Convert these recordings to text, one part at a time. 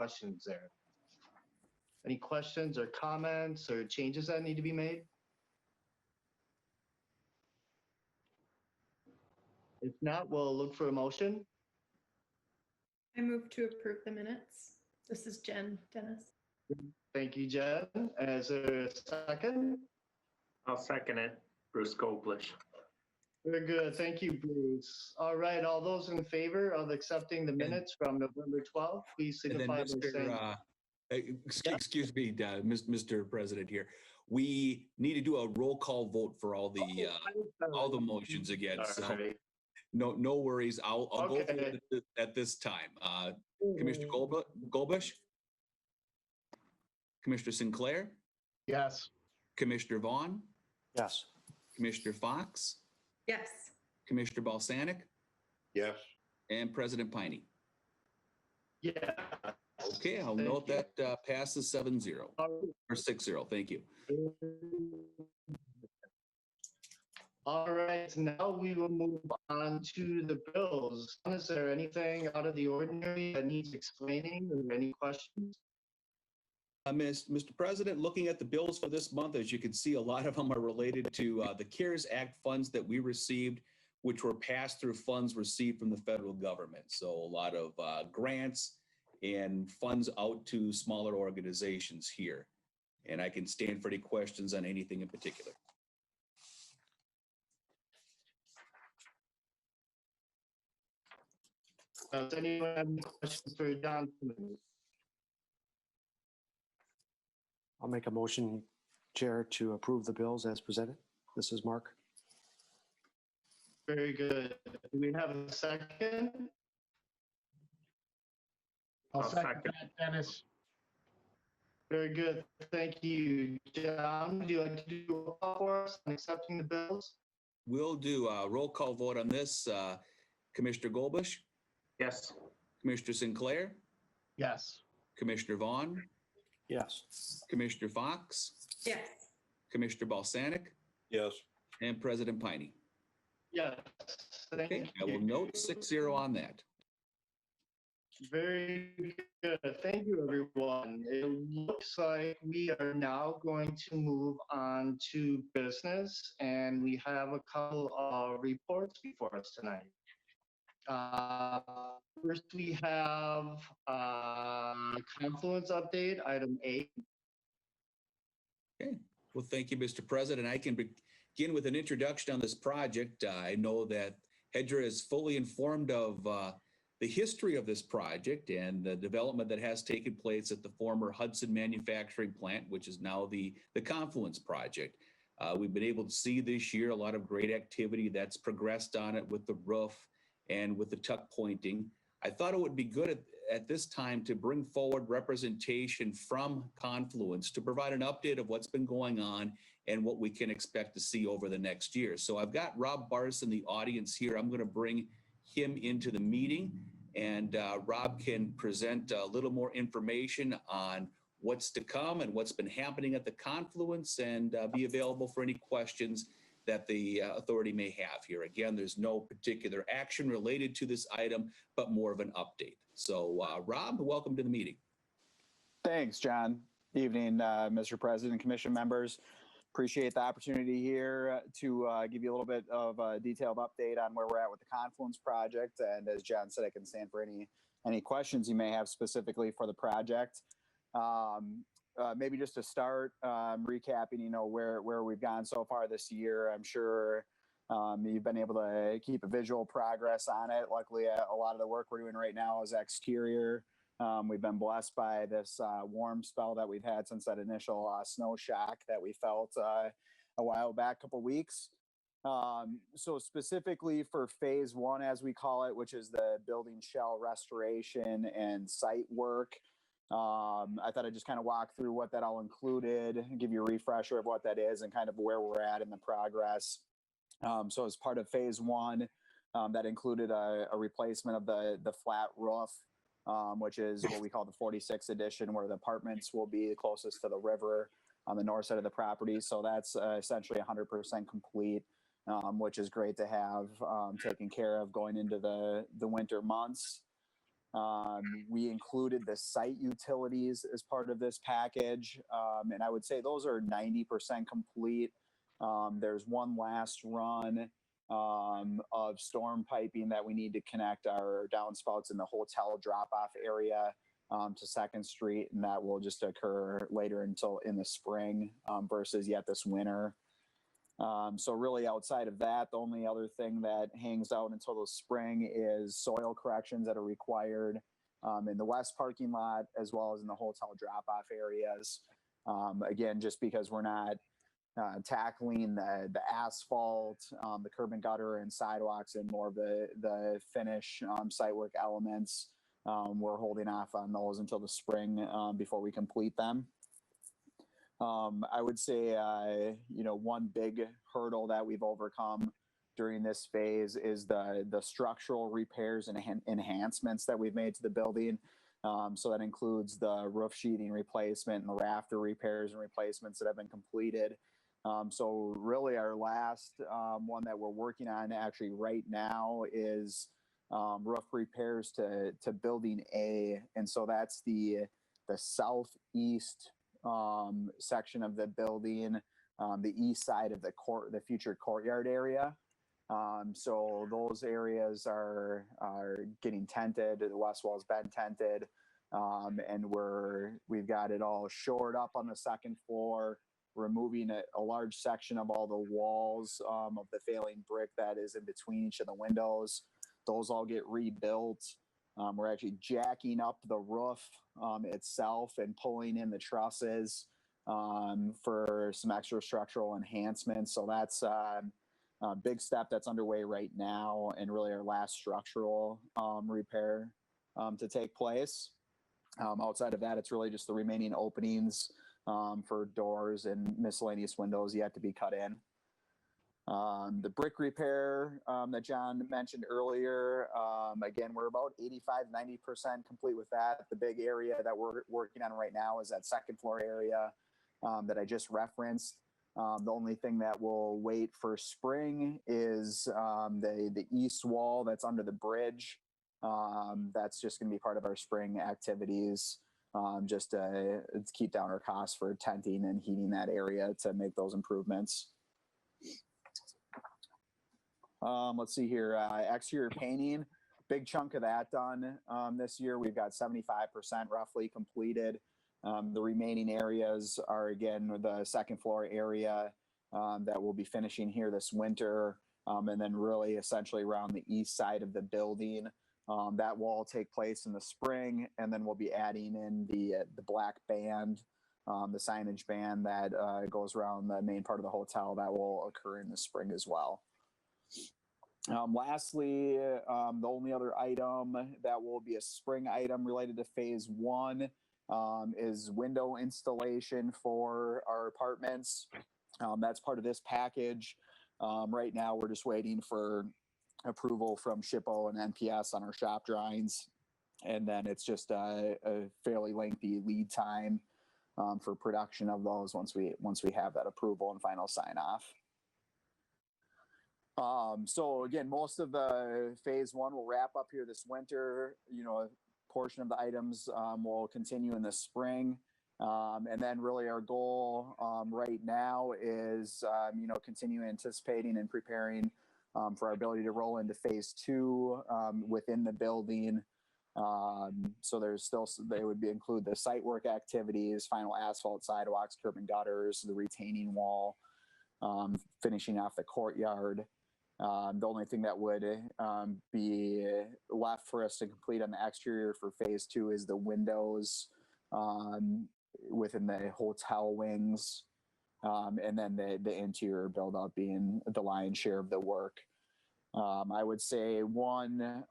questions there? Any questions or comments or changes that need to be made? If not, we'll look for a motion. I move to approve the minutes. This is Jen Dennis. Thank you, Jen. Is there a second? I'll second it. Bruce Goblish. Very good. Thank you, Bruce. All right, all those in favor of accepting the minutes from November 12th, please And then signify by saying. excuse me, Mr. President here. We need to do a roll call vote for all the motions again. So Sorry. no worries. I'll go through Okay. it at this time. Commissioner Golbush, Commissioner Sinclair, Yes. Commissioner Vaughn, Yes. Commissioner Fox, Yes. Commissioner Balsanic, Yes. and President Piney. Yeah. Okay, I'll Thank note you. that passes 7-0 or 6-0. Thank you. All right, now we will move on to the bills. Is there anything out of the ordinary that needs explaining or any questions? Mr. President, looking at the bills for this month, as you can see, a lot of them are related to the CARES Act funds that we received, which were pass-through funds received from the federal government. So a lot of grants and funds out to smaller organizations here. And I can stand for any questions on anything in particular. Does anyone have any questions for John? I'll make a motion, Chair, to approve the bills as presented. This is Mark. Very good. Do we have a second? I'll second that, Dennis. Very good. Thank you. John, would you like to do a roll call for us on accepting the bills? We'll do a roll call vote on this. Commissioner Golbush, Yes. Commissioner Sinclair, Yes. Commissioner Vaughn, Yes. Commissioner Fox, Yes. Commissioner Balsanic, Yes. and President Piney. Yes. Thank Okay, I will you. note 6-0 on that. Very good. Thank you, everyone. It looks like we are now going to move on to business, and we have a couple of reports before us tonight. First, we have confluence update, item 8. Okay, well, thank you, Mr. President. I can begin with an introduction on this project. I know that HEDRA is fully informed of the history of this project and the development that has taken place at the former Hudson manufacturing plant, which is now the Confluence project. We've been able to see this year a lot of great activity that's progressed on it with the roof and with the tuck pointing. I thought it would be good at this time to bring forward representation from Confluence to provide an update of what's been going on and what we can expect to see over the next year. So I've got Rob Barris in the audience here. I'm going to bring him into the meeting, and Rob can present a little more information on what's to come and what's been happening at the Confluence, and be available for any questions that the authority may have here. Again, there's no particular action related to this item, but more of an update. So Rob, welcome to the meeting. Thanks, John. Evening, Mr. President, Commission members. Appreciate the opportunity here to give you a little bit of a detailed update on where we're at with the Confluence project. And as John said, I can stand for any questions you may have specifically for the project. Maybe just to start recapping, where we've gone so far this year. I'm sure you've been able to keep a visual progress on it. Luckily, a lot of the work we're doing right now is exterior. We've been blessed by this warm spell that we've had since that initial snow shock that we felt a while back, couple weeks. So specifically for phase 1, as we call it, which is the building shell restoration and site work, I thought I'd just kind of walk through what that all included, give you a refresher of what that is and kind of where we're at in the progress. So as part of phase 1, that included a replacement of the flat roof, which is what we call the 46 edition, where the apartments will be closest to the river on the north side of the property. So that's essentially 100% complete, which is great to have taken care of going into the winter months. We included the site utilities as part of this package, and I would say those are 90% complete. There's one last run of storm piping that we need to connect our downspouts in the hotel drop-off area to 2nd Street, and that will just occur later until in the spring versus yet this winter. So really outside of that, the only other thing that hangs out until the spring is soil corrections that are required in the west parking lot as well as in the hotel drop-off areas. Again, just because we're not tackling the asphalt, the curb and gutter and sidewalks and more of the finish site work elements, we're holding off on those until the spring before we complete them. I would say, one big hurdle that we've overcome during this phase is the structural repairs and enhancements that we've made to the building. So that includes the roof sheeting replacement and the rafter repairs and replacements that have been completed. So really our last one that we're working on actually right now is roof repairs to building A. And so that's the southeast section of the building, the east side of the future courtyard area. So those areas are getting tented. The west wall's been tented, and we've got it all shored up on the 2nd floor. Removing a large section of all the walls of the failing brick that is in between each of the windows. Those all get rebuilt. We're actually jacking up the roof itself and pulling in the trusses for some extra structural enhancements. So that's a big step that's underway right now, and really our last structural repair to take place. Outside of that, it's really just the remaining openings for doors and miscellaneous windows yet to be cut in. The brick repair that John mentioned earlier, again, we're about 85-90% complete with that. The big area that we're working on right now is that 2nd floor area that I just referenced. The only thing that will wait for spring is the east wall that's under the bridge. That's just going to be part of our spring activities, just to keep down our costs for tenting and heating that area to make those improvements. Let's see here, exterior painting, big chunk of that done this year. We've got 75% roughly completed. The remaining areas are, again, the 2nd floor area that we'll be finishing here this winter, and then really essentially around the east side of the building. That will all take place in the spring, and then we'll be adding in the black band, the signage band that goes around the main part of the hotel. That will occur in the spring as well. Lastly, the only other item that will be a spring item related to phase 1 is window installation for our apartments. That's part of this package. Right now, we're just waiting for approval from SHPO and NPS on our shop drawings. And then it's just a fairly lengthy lead time for production of those once we have that approval and final sign off. So again, most of the phase 1 will wrap up here this winter. A portion of the items will continue in the spring. And then really our goal right now is, continue anticipating and preparing for our ability to roll into phase 2 within the building. So there's still, they would include the site work activities, final asphalt, sidewalks, curb and gutters, the retaining wall, finishing off the courtyard. The only thing that would be left for us to complete on the exterior for phase 2 is the windows within the hotel wings, and then the interior build up being the lion's share of the work. I would say one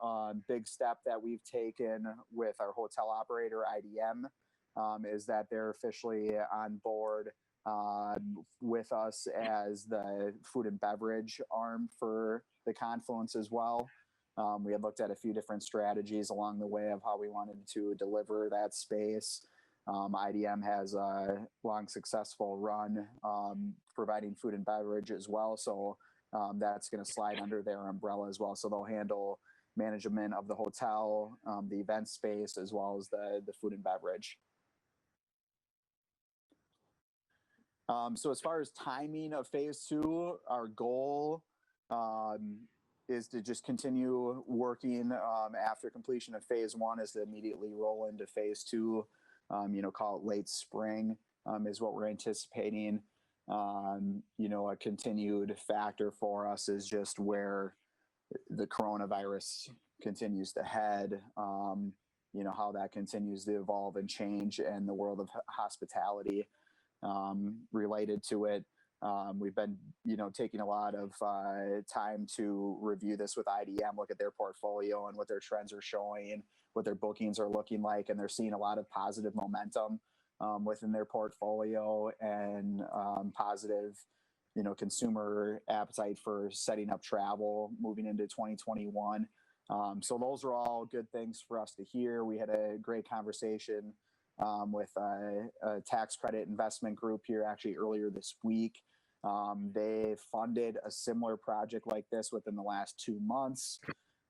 big step that we've taken with our hotel operator, IDM, is that they're officially on board with us as the food and beverage arm for the Confluence as well. We had looked at a few different strategies along the way of how we wanted to deliver that space. IDM has a long successful run providing food and beverage as well. So that's going to slide under their umbrella as well. So they'll handle management of the hotel, the event space, as well as the food and beverage. So as far as timing of phase two, our goal is to just continue working after completion of phase one, is to immediately roll into phase two, call it late spring, is what we're anticipating. A continued factor for us is just where the coronavirus continues to head, how that continues to evolve and change, and the world of hospitality related to it. We've been, taking a lot of time to review this with IDM, look at their portfolio and what their trends are showing, what their bookings are looking like, and they're seeing a lot of positive momentum within their portfolio, and positive, consumer appetite for setting up travel moving into 2021. So those are all good things for us to hear. We had a great conversation with a tax credit investment group here actually earlier this week. They funded a similar project like this within the last 2 months,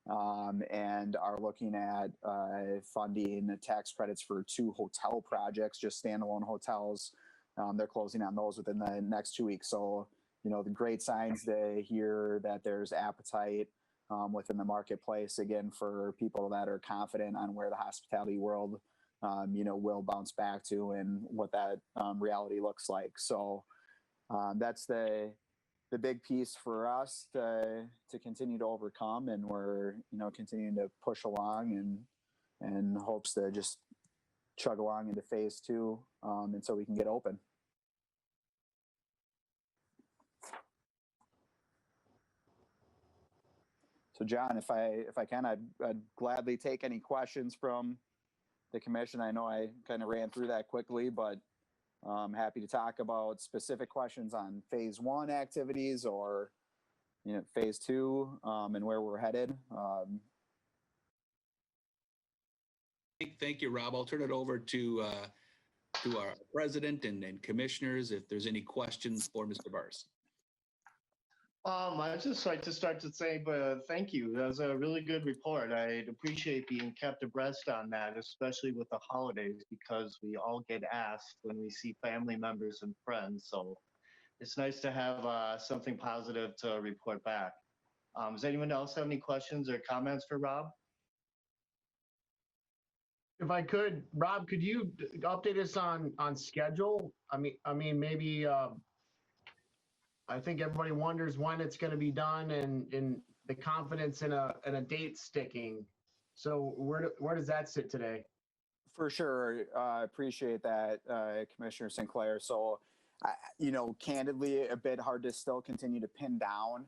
and are looking at funding tax credits for 2 hotel projects, just standalone hotels. They're closing on those within the next 2 weeks. So, the great signs to hear that there's appetite within the marketplace, again, for people that are confident on where the hospitality world will bounce back to and what that reality looks like. So that's the big piece for us to continue to overcome, and we're continuing to push along and hopes to just chug along into phase two until we can get open. So John, if I can, I'd gladly take any questions from the commission. I know I kind of ran through that quickly, but I'm happy to talk about specific questions on phase one activities, or phase two, and where we're headed. Thank you, Rob. I'll turn it over to our president and commissioners if there's any questions for Mr. Bars. I'd just like to start to say, thank you. That was a really good report. I'd appreciate being kept abreast on that, especially with the holidays, because we all get asked when we see family members and friends. So it's nice to have something positive to report back. Does anyone else have any questions or comments for Rob? If I could, Rob, could you update us on schedule? I mean, maybe. I think everybody wonders when it's going to be done, and the confidence in a date sticking. So where does that sit today? For sure, appreciate that, Commissioner Sinclair. So, candidly, a bit hard to still continue to pin down,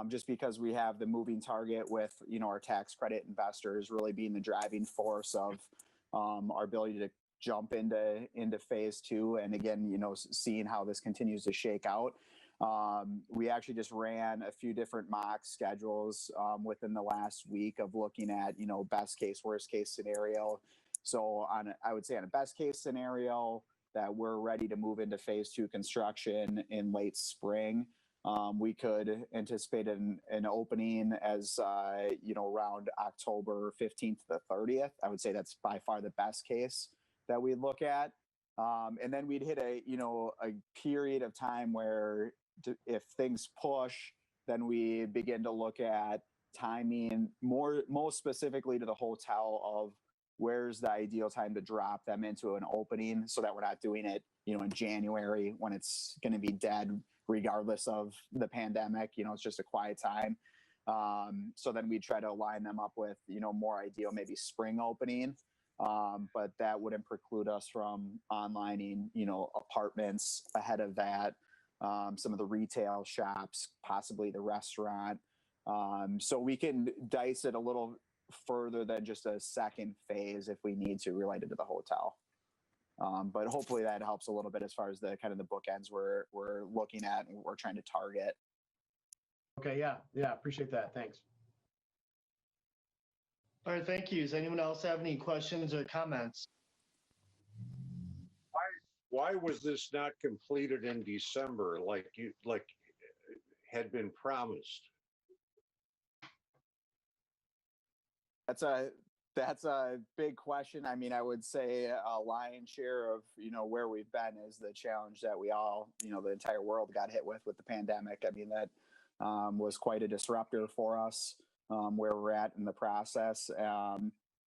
just because we have the moving target with our tax credit investors really being the driving force of our ability to jump into phase two, and again, seeing how this continues to shake out. We actually just ran a few different mock schedules within the last week of looking at, best case, worst case scenario. So I would say on a best case scenario that we're ready to move into phase two construction in late spring. We could anticipate an opening as, around October 15th to the 30th. I would say that's by far the best case that we'd look at. And then we'd hit a period of time where if things push, then we begin to look at timing most specifically to the hotel of where's the ideal time to drop them into an opening, so that we're not doing it, in January when it's going to be dead regardless of the pandemic. It's just a quiet time. So then we try to line them up with, more ideal, maybe spring opening. But that wouldn't preclude us from onlining, apartments ahead of that, some of the retail shops, possibly the restaurant. So we can dice it a little further than just a second phase if we need to, related to the hotel. But hopefully that helps a little bit as far as the kind of the bookends we're looking at and we're trying to target. Okay, yeah, appreciate that. Thanks. All right, thank you. Does anyone else have any questions or comments? Why was this not completed in December like had been promised? That's a big question. I mean, I would say a lion's share of, where we've been is the challenge that we all, the entire world got hit with the pandemic. I mean, that was quite a disruptor for us, where we're at in the process.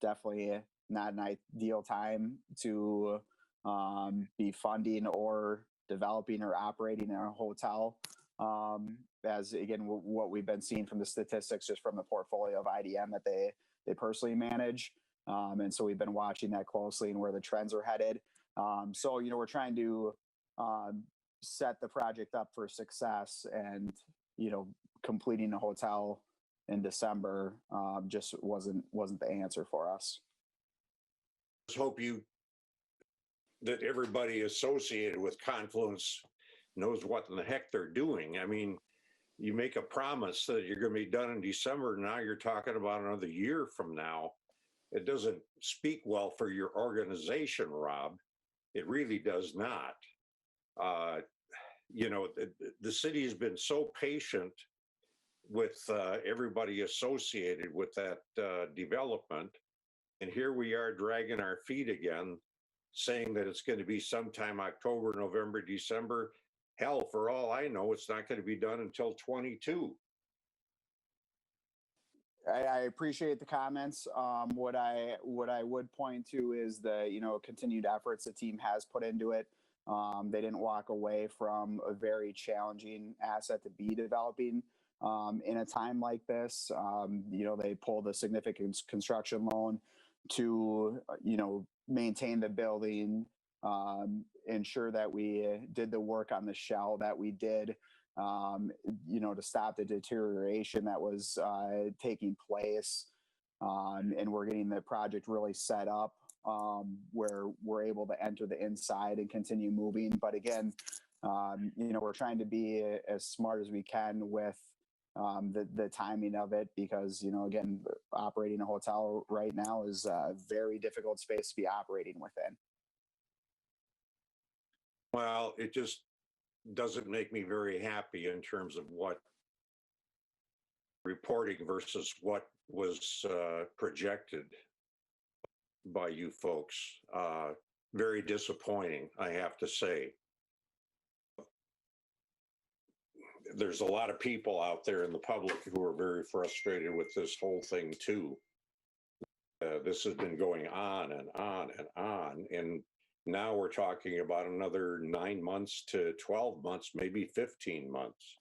Definitely not an ideal time to be funding or developing or operating a hotel. As again, what we've been seeing from the statistics, just from the portfolio of IDM that they personally manage. And so we've been watching that closely and where the trends are headed. So, we're trying to set the project up for success, and, completing a hotel in December just wasn't the answer for us. Just hope that everybody associated with Confluence knows what in the heck they're doing. I mean, you make a promise that you're going to be done in December. Now you're talking about another year from now. It doesn't speak well for your organization, Rob. It really does not. The city has been so patient with everybody associated with that development. And here we are dragging our feet again, saying that it's going to be sometime October, November, December. Hell, for all I know, it's not going to be done until 22. I appreciate the comments. What I would point to is the continued efforts the team has put into it. They didn't walk away from a very challenging asset to be developing in a time like this. They pulled a significant construction loan to maintain the building, ensure that we did the work on the shell that we did, to stop the deterioration that was taking place. And we're getting the project really set up where we're able to enter the inside and continue moving. But again, we're trying to be as smart as we can with the timing of it, because, again, operating a hotel right now is a very difficult space to be operating within. Well, it just doesn't make me very happy in terms of what reporting versus what was projected by you folks. Very disappointing, I have to say. There's a lot of people out there in the public who are very frustrated with this whole thing too. This has been going on and on and on. And now we're talking about another 9 months to 12 months, maybe 15 months.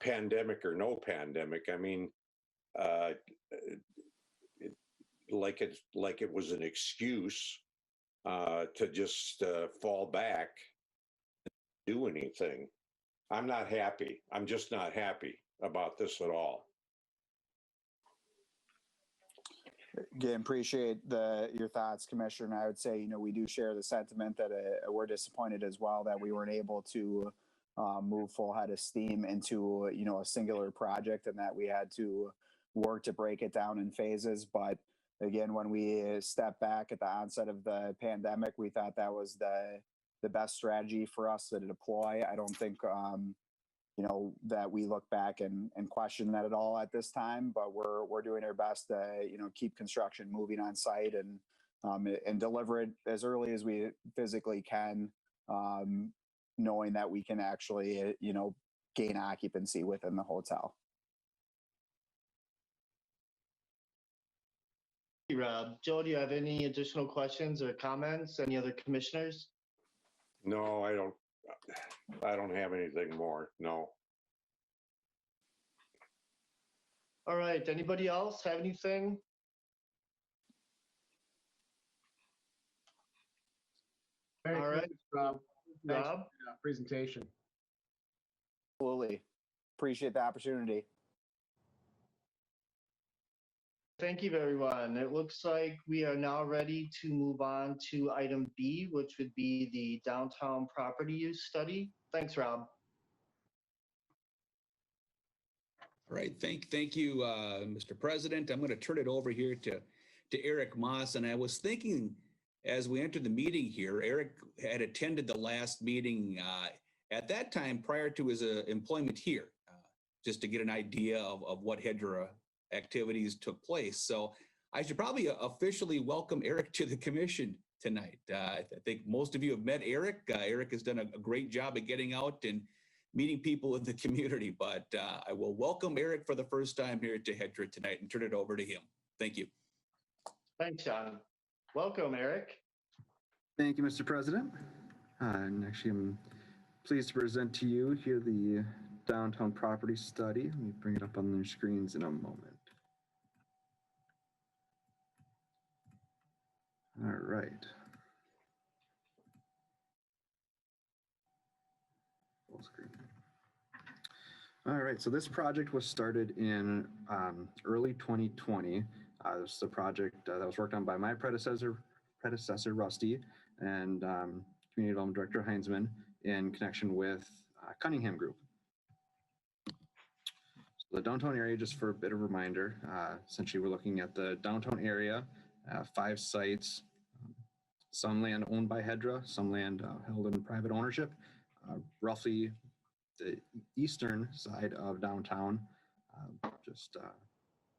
Pandemic or no pandemic, I mean, like it was an excuse to just fall back and do anything. I'm not happy. I'm just not happy about this at all. Again, appreciate your thoughts, Commissioner. And I would say, we do share the sentiment that we're disappointed as well that we weren't able to move full head of steam into, a singular project, and that we had to work to break it down in phases. But again, when we stepped back at the onset of the pandemic, we thought that was the best strategy for us to deploy. I don't think, that we look back and question that at all at this time, but we're doing our best to, keep construction moving on site and deliver it as early as we physically can, knowing that we can actually, gain occupancy within the hotel. Thank you, Rob. Joe, do you have any additional questions or comments? Any other commissioners? No, I don't have anything more. No. All right. Anybody else have anything? Merry All right. Christmas, Rob. Thanks Rob? for the presentation. Absolutely. Appreciate the opportunity. Thank you, everyone. It looks like we are now ready to move on to item B, which would be the downtown property use study. Thanks, Rob. All right, thank you, Mr. President. I'm going to turn it over here to Eric Moss. And I was thinking, as we entered the meeting here, Eric had attended the last meeting at that time prior to his employment here, just to get an idea of what HEDRA activities took place. So I should probably officially welcome Eric to the commission tonight. I think most of you have met Eric. Eric has done a great job at getting out and meeting people in the community, but I will welcome Eric for the first time here to HEDRA tonight and turn it over to him. Thank you. Thanks, John. Welcome, Eric. Thank you, Mr. President. And actually, I'm pleased to present to you here the downtown property study. Let me bring it up on their screens in a moment. All right. Full screen. All right, so this project was started in early 2020. This is a project that was worked on by my predecessor Rusty, and Community Development Director Heinzman in connection with Cunningham Group. So the downtown area, just for a bit of a reminder, essentially we're looking at the downtown area, 5 sites, some land owned by HEDRA, some land held in private ownership, roughly the eastern side of downtown,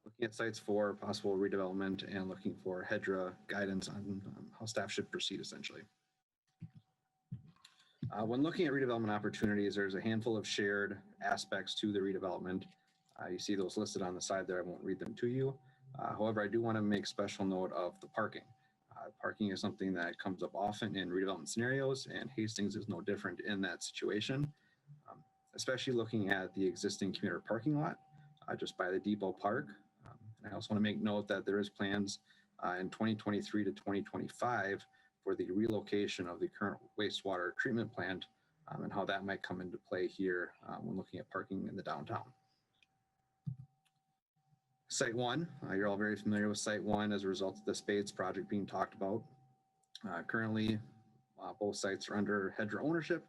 looking at sites for possible redevelopment and looking for HEDRA guidance on how staff should proceed essentially. When looking at redevelopment opportunities, there's a handful of shared aspects to the redevelopment. You see those listed on the side there. I won't read them to you. However, I do want to make special note of the parking. Parking is something that comes up often in redevelopment scenarios, and Hastings is no different in that situation, especially looking at the existing commuter parking lot just by the depot park. And I also want to make note that there is plans in 2023 to 2025 for the relocation of the current wastewater treatment plant and how that might come into play here when looking at parking in the downtown. Site 1, you're all very familiar with Site 1 as a result of the Spades project being talked about. Currently, both sites are under HEDRA ownership.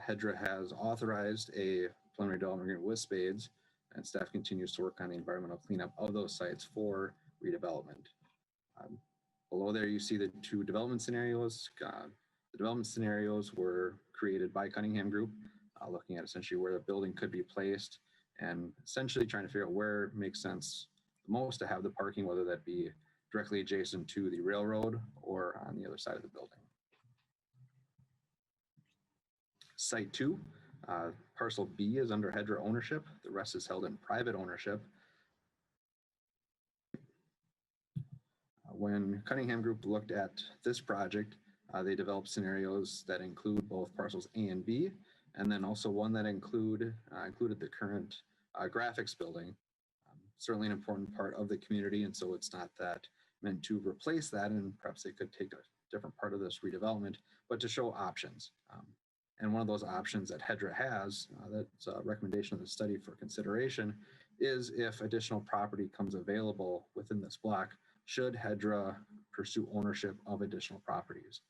HEDRA has authorized a preliminary development agreement with Spades, and staff continues to work on the environmental cleanup of those sites for redevelopment. Below there, you see the 2 development scenarios. The development scenarios were created by Cunningham Group, looking at essentially where the building could be placed and essentially trying to figure out where it makes sense the most to have the parking, whether that be directly adjacent to the railroad or on the other side of the building. Site 2, parcel B is under HEDRA ownership. The rest is held in private ownership. When Cunningham Group looked at this project, they developed scenarios that include both parcels A and B, and then also one that included the current graphics building. Certainly an important part of the community, and so it's not that meant to replace that, and perhaps they could take a different part of this redevelopment, but to show options. And one of those options that HEDRA has, that's a recommendation of the study for consideration, is if additional property comes available within this block, should HEDRA pursue ownership of additional properties.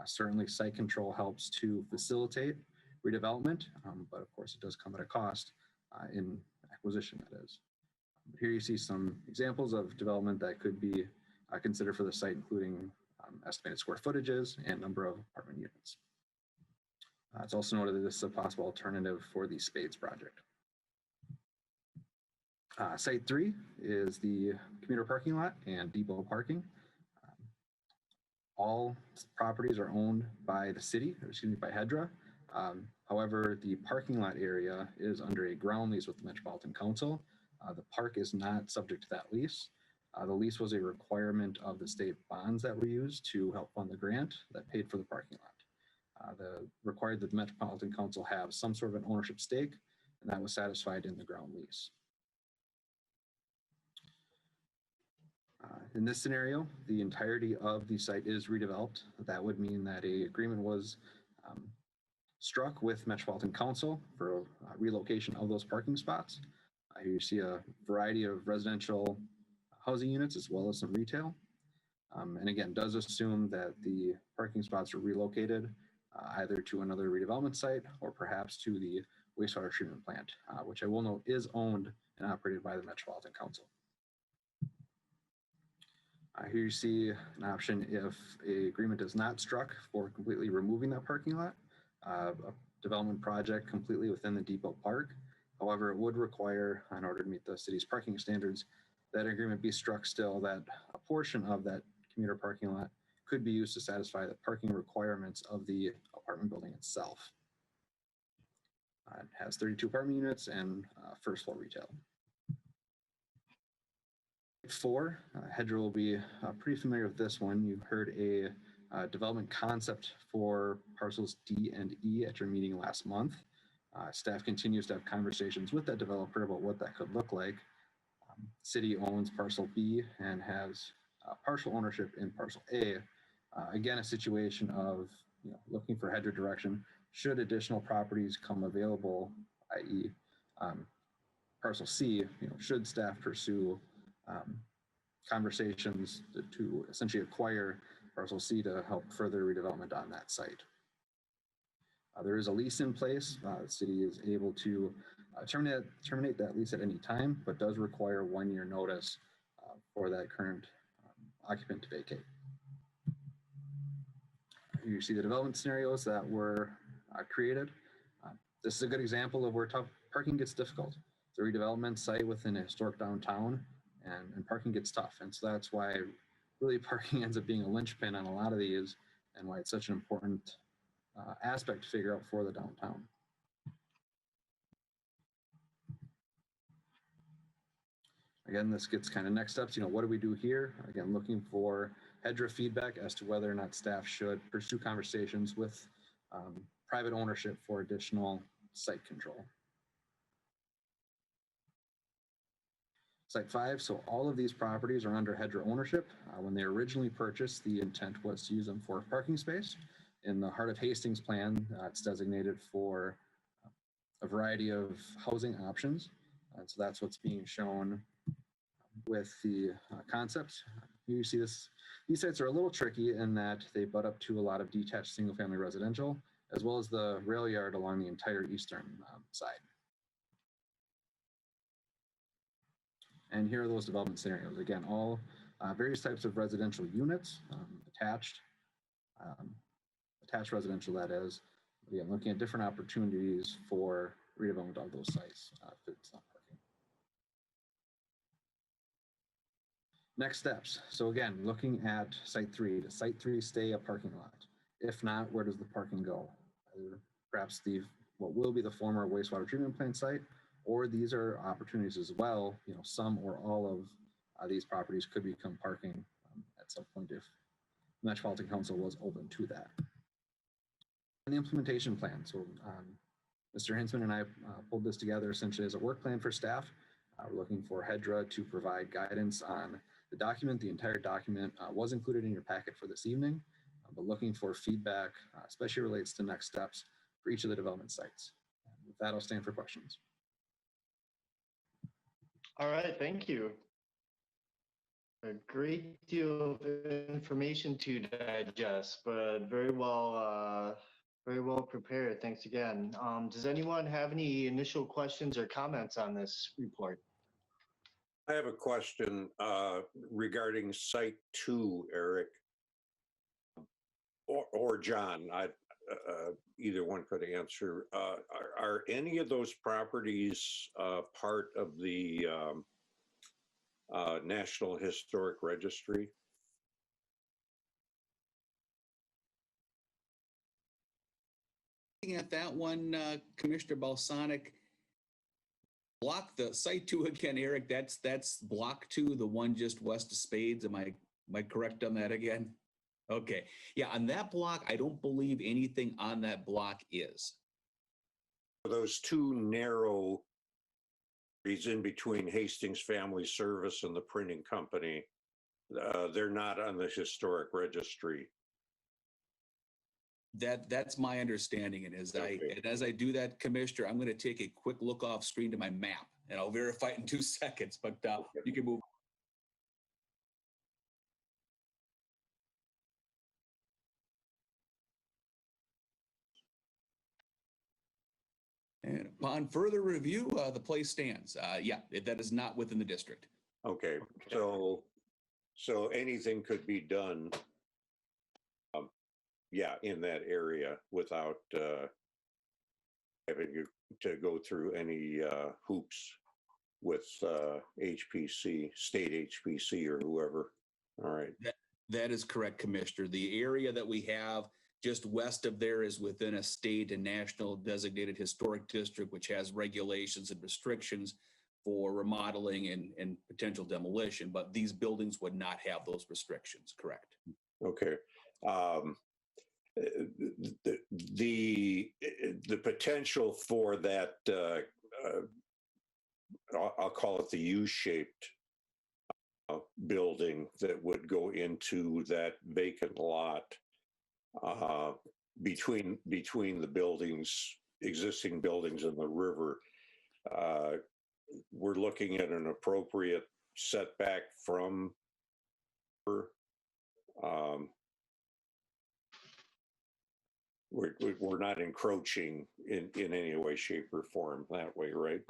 Certainly site control helps to facilitate redevelopment, but of course it does come at a cost in acquisition, that is. Here you see some examples of development that could be considered for the site, including estimated square footages and number of apartment units. It's also noted that this is a possible alternative for the Spades project. Site 3 is the commuter parking lot and depot parking. All properties are owned by the city, or excuse me, by HEDRA. However, the parking lot area is under a ground lease with the Metropolitan Council. The park is not subject to that lease. The lease was a requirement of the state bonds that were used to help fund the grant that paid for the parking lot. Required that the Metropolitan Council have some sort of an ownership stake, and that was satisfied in the ground lease. In this scenario, the entirety of the site is redeveloped. That would mean that an agreement was struck with Metropolitan Council for relocation of those parking spots. Here you see a variety of residential housing units as well as some retail. And again, does assume that the parking spots are relocated either to another redevelopment site or perhaps to the wastewater treatment plant, which I will note is owned and operated by the Metropolitan Council. Here you see an option if an agreement is not struck for completely removing that parking lot, a development project completely within the depot park. However, it would require, in order to meet the city's parking standards, that agreement be struck still, that a portion of that commuter parking lot could be used to satisfy the parking requirements of the apartment building itself. It has 32 apartment units and first floor retail. 4, HEDRA will be pretty familiar with this one. You heard a development concept for parcels D and E at your meeting last month. Staff continues to have conversations with that developer about what that could look like. City owns parcel B and has partial ownership in parcel A. Again, a situation of looking for HEDRA direction should additional properties come available, i.e. Parcel C, should staff pursue conversations to essentially acquire parcel C to help further redevelopment on that site. There is a lease in place. The city is able to terminate that lease at any time, but does require 1-year notice for that current occupant to vacate. You see the development scenarios that were created. This is a good example of where parking gets difficult. It's a redevelopment site within a historic downtown, and parking gets tough. And so that's why really parking ends up being a linchpin on a lot of these, and why it's such an important aspect to figure out for the downtown. Again, this gets kind of next steps. What do we do here? Again, looking for HEDRA feedback as to whether or not staff should pursue conversations with private ownership for additional site control. Site 5, so all of these properties are under HEDRA ownership. When they originally purchased, the intent was to use them for parking space. In the Heart of Hastings plan, it's designated for a variety of housing options. And so that's what's being shown with the concepts. You see this, these sites are a little tricky in that they butt up to a lot of detached single family residential, as well as the rail yard along the entire eastern side. And here are those development scenarios. Again, all various types of residential units, attached residential, that is. Again, looking at different opportunities for redevelopment of those sites. If it's not parking. Next steps. So again, looking at site 3, does site 3 stay a parking lot? If not, where does the parking go? Perhaps what will be the former wastewater treatment plant site, or these are opportunities as well. Some or all of these properties could become parking at some point if the Metropolitan Council was open to that. And the implementation plan. So Mr. Hinsman and I pulled this together essentially as a work plan for staff. We're looking for HEDRA to provide guidance on the document. The entire document was included in your packet for this evening, but looking for feedback, especially relates to next steps for each of the development sites. And with that, I'll stand for questions. All right, thank you. A great deal of information to digest, but very well prepared. Thanks again. Does anyone have any initial questions or comments on this report? I have a question regarding site 2, Eric, or John. Either one could answer. Are any of those properties part of the National Historic Registry? Looking at that one, Commissioner Balsonic, the site 2 again, Eric, that's block 2, the one just west of Spades. Am I correct on that again? Okay, yeah, on that block, I don't believe anything on that block is. Those 2 narrow areas in between Hastings Family Service and the printing company, they're not on the historic registry. That's my understanding, and as I do that, Commissioner, I'm going to take a quick look off screen to my map, and I'll verify it in 2 seconds. But you can move. And upon further review, the place stands. Yeah, that is not within the district. Okay, so anything could be done, yeah, in that area without having to go through any hoops with HPC, state HPC or whoever. All right. That is correct, Commissioner. The area that we have just west of there is within a state and national designated historic district, which has regulations and restrictions for remodeling and potential demolition, but these buildings would not have those restrictions, correct? Okay. The potential for that, I'll call it the U-shaped building that would go into that vacant lot between the buildings, existing buildings and the river. We're looking at an appropriate setback from we're not encroaching in any way, shape, or form that way, right?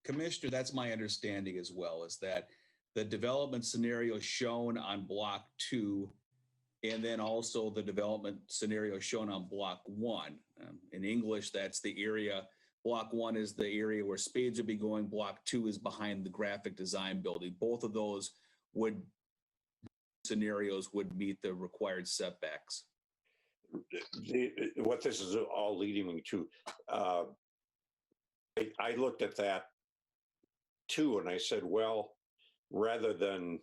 Commissioner, that's my understanding as well, is that the development scenario shown on block 2, and then also the development scenario shown on block 1. In English, that's the area, block 1 is the area where spades would be going, block 2 is behind the graphic design building. Both of those scenarios would meet the required setbacks. What this is all leading me to, I looked at that too, and I said, well, rather than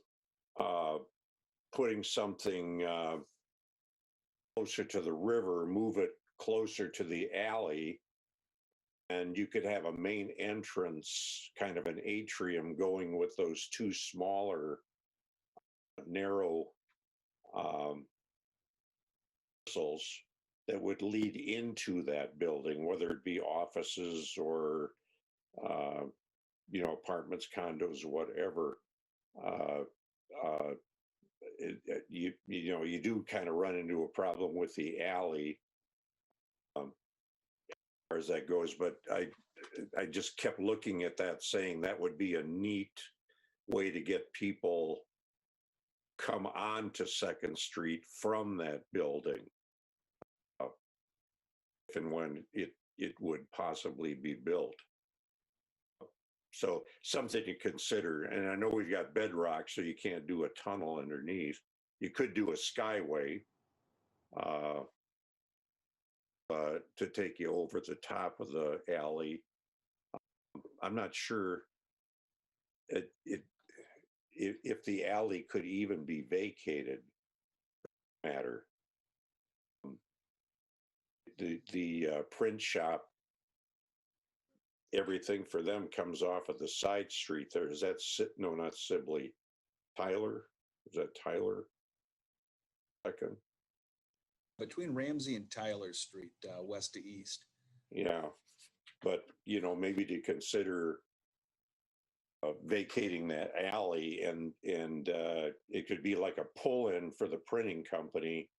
putting something closer to the river, move it closer to the alley, and you could have a main entrance, kind of an atrium going with those two smaller, narrow parcels that would lead into that building, whether it be offices or apartments, condos, whatever. You do kind of run into a problem with the alley as far as that goes, but I just kept looking at that, saying that would be a neat way to get people come on to Second Street from that building, if and when it would possibly be built. So something to consider. And I know we've got bedrock, so you can't do a tunnel underneath. You could do a skyway to take you over the top of the alley. I'm not sure if the alley could even be vacated. Matter. The print shop, everything for them comes off of the side street there. Is that no, not Sibley, Tyler? Is that Tyler? Second. Between Ramsey and Tyler Street, west to east. Yeah, but maybe to consider vacating that alley, and it could be like a pull-in for the printing company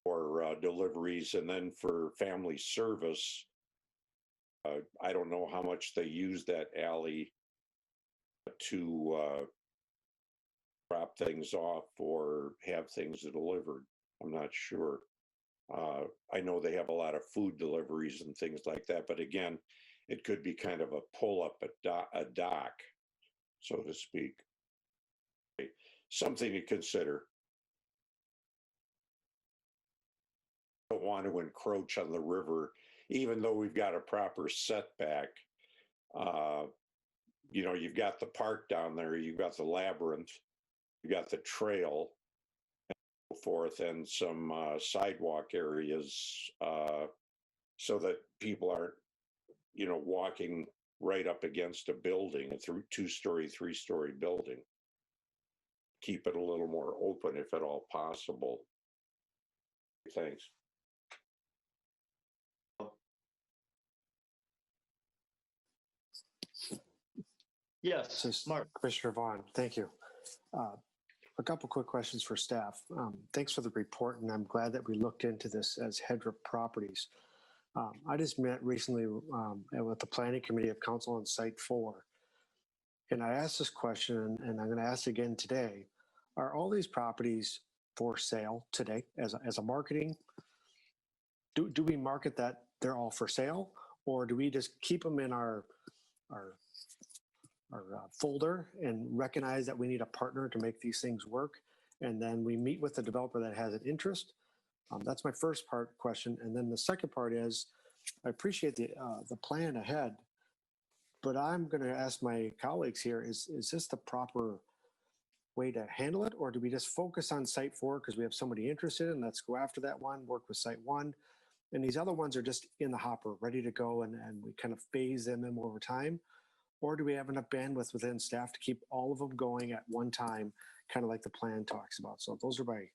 for deliveries, and then for family service. I don't know how much they use that alley to drop things off or have things delivered. I'm not sure. I know they have a lot of food deliveries and things like that, but again, it could be kind of a pull-up, a dock, so to speak. Something to consider. Don't want to encroach on the river, even though we've got a proper setback. You've got the park down there, you've got the labyrinth, you've got the trail, and so forth, and some sidewalk areas, so that people aren't, walking right up against a building, a two-story, three-story building. Keep it a little more open if at all possible. Thanks. Yes, Mark. Commissioner Vaughn, thank you. A couple quick questions for staff. Thanks for the report, and I'm glad that we looked into this as HEDRA properties. I just met recently with the Planning Committee of Council on Site 4, and I asked this question, and I'm going to ask it again today. Are all these properties for sale today as a marketing? Do we market that they're all for sale, Or do we just keep them in our folder and recognize that we need a partner to make these things work? And then we meet with the developer that has an interest. That's my first part question. And then the second part is, I appreciate the plan ahead, but I'm going to ask my colleagues here, is this the proper way to handle it? Or do we just focus on site 4 because we have somebody interested and let's go after that one, work with site 1. And these other ones are just in the hopper, ready to go, and we kind of phase them in over time? Or do we have enough bandwidth within staff to keep all of them going at one time, kind of like the plan talks about? So those are my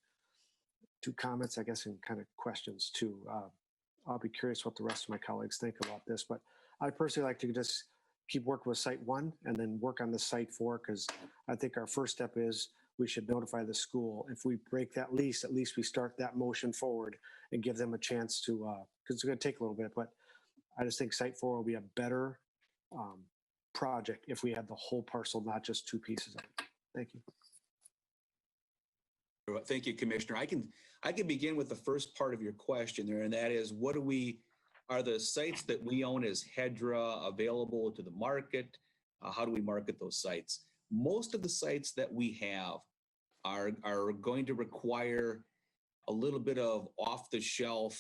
2 comments, I guess, and kind of questions too. I'll be curious what the rest of my colleagues think about this, but I personally like to just keep working with site 1 and then work on the site 4, because I think our first step is we should notify the school. If we break that lease, at least we start that motion forward and give them a chance to, because it's going to take a little bit, but I just think site 4 will be a better project if we have the whole parcel, not just 2 pieces of it. Thank you. Thank you, Commissioner. I can begin with the first part of your question there, and that is, are the sites that we own as HEDRA available to the market? How do we market those sites? Most of the sites that we have are going to require a little bit of off-the-shelf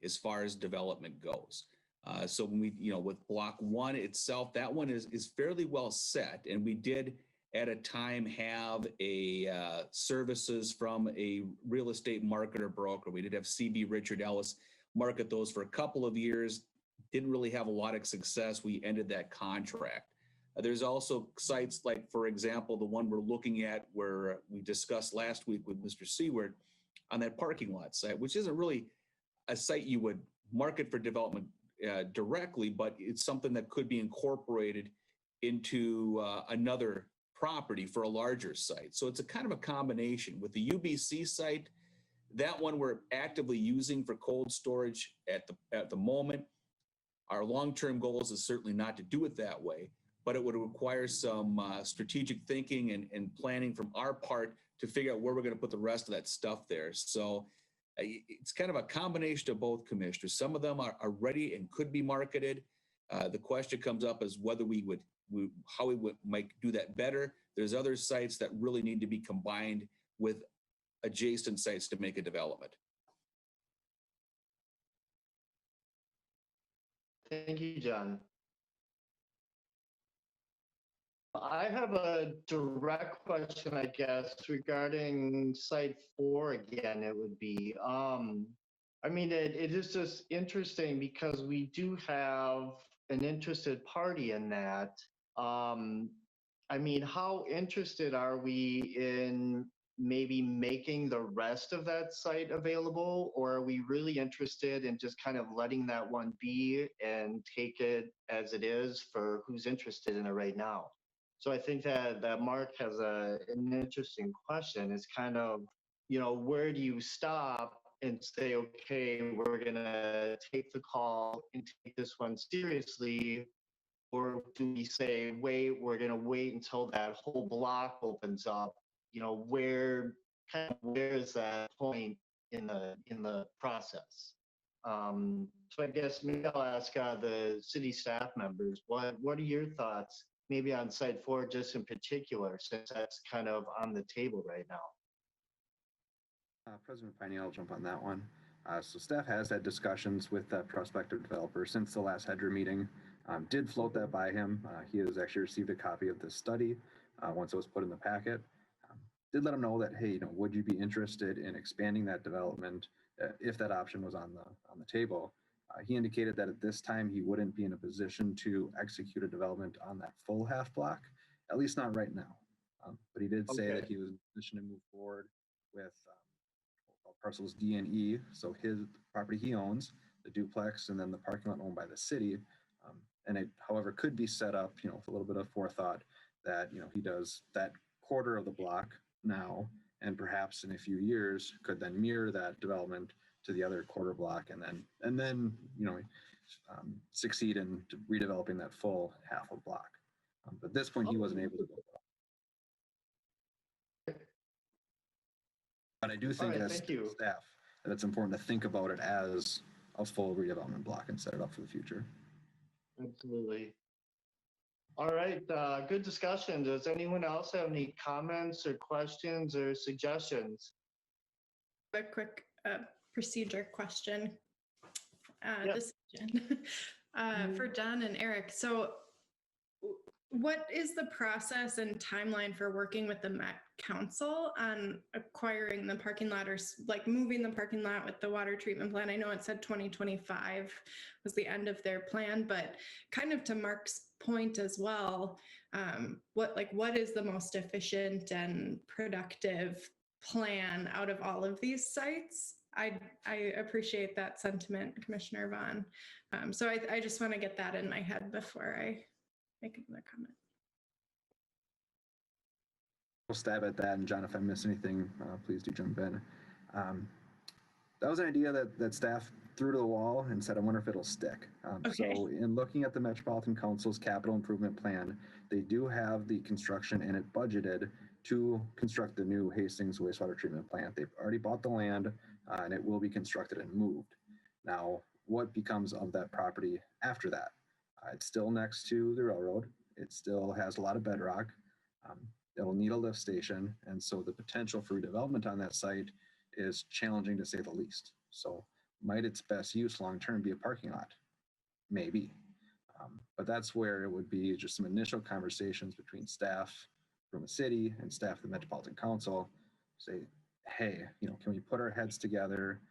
as far as development goes. So when we, with block 1 itself, that one is fairly well set, and we did at a time have a services from a real estate marketer broker. We did have CB Richard Ellis market those for a couple of years. Didn't really have a lot of success. We ended that contract. There's also sites like, for example, the one we're looking at where we discussed last week with Mr. Seward on that parking lot site, which isn't really a site you would market for development directly, but it's something that could be incorporated into another property for a larger site. So it's a kind of a combination. With the UBC site, that one we're actively using for cold storage at the moment. Our long-term goals is certainly not to do it that way, but it would require some strategic thinking and planning from our part to figure out where we're going to put the rest of that stuff there. So it's kind of a combination of both, Commissioners. Some of them are ready and could be marketed. The question comes up as whether how we might do that better. There's other sites that really need to be combined with adjacent sites to make a development. Thank you, John. I have a direct question, I guess, regarding site 4 again, it would be. I mean, it is just interesting because we do have an interested party in that. I mean, how interested are we in maybe making the rest of that site available, or are we really interested in just kind of letting that one be and take it as it is for who's interested in it right now? So I think that Mark has an interesting question. It's kind of, where do you stop and say, okay, we're gonna take the call and take this one seriously? Or do we say, wait, we're going to wait until that whole block opens up? Where is that point in the process? So I guess maybe I'll ask the city staff members, what are your thoughts, maybe on site 4 just in particular, since that's kind of on the table right now? President Piney, I'll jump on that one. So staff has had discussions with that prospective developer since the last HEDRA meeting. Did float that by him. He has actually received a copy of this study once it was put in the packet. Did let him know that, hey, would you be interested in expanding that development if that option was on the table? He indicated that at this time he wouldn't be in a position to execute a development on that full half block, at least not right now. But he did say that he was in a position to move forward with parcels D and E, so his property he owns, the duplex, and then the parking lot owned by the city. And it, however, could be set up, with a little bit of forethought that, he does that quarter of the block now, and perhaps in a few years could then mirror that development to the other quarter block, and then succeed in redeveloping that full half a block. But at this point, he wasn't able to go. But I do think as staff that it's important to think about it as a full redevelopment block and set it up for the future. Absolutely. All right, good discussion. Does anyone else have any comments or questions or suggestions? A quick procedure question. Yeah. This is Jen. For John and Eric. So what is the process and timeline for working with the Met Council on acquiring the parking lot, or like moving the parking lot with the water treatment plant? I know it said 2025 was the end of their plan, but kind of to Mark's point as well, what is the most efficient and productive plan out of all of these sites? I appreciate that sentiment, Commissioner Vaughn. So I just want to get that in my head before I make another comment. We'll stab at that, and John, if I miss anything, please do jump in. That was an idea that staff threw to the wall and said, I wonder if it'll stick. Okay. So in looking at the Metropolitan Council's capital improvement plan, they do have the construction in it budgeted to construct the new Hastings wastewater treatment plant. They've already bought the land, and it will be constructed and moved. Now, what becomes of that property after that? It's still next to the railroad. It still has a lot of bedrock. It'll need a lift station. And so the potential for redevelopment on that site is challenging to say the least. So might its best use long-term be a parking lot? Maybe. But that's where it would be just some initial conversations between staff from the city and staff of the Metropolitan Council. Say, hey, can we put our heads together?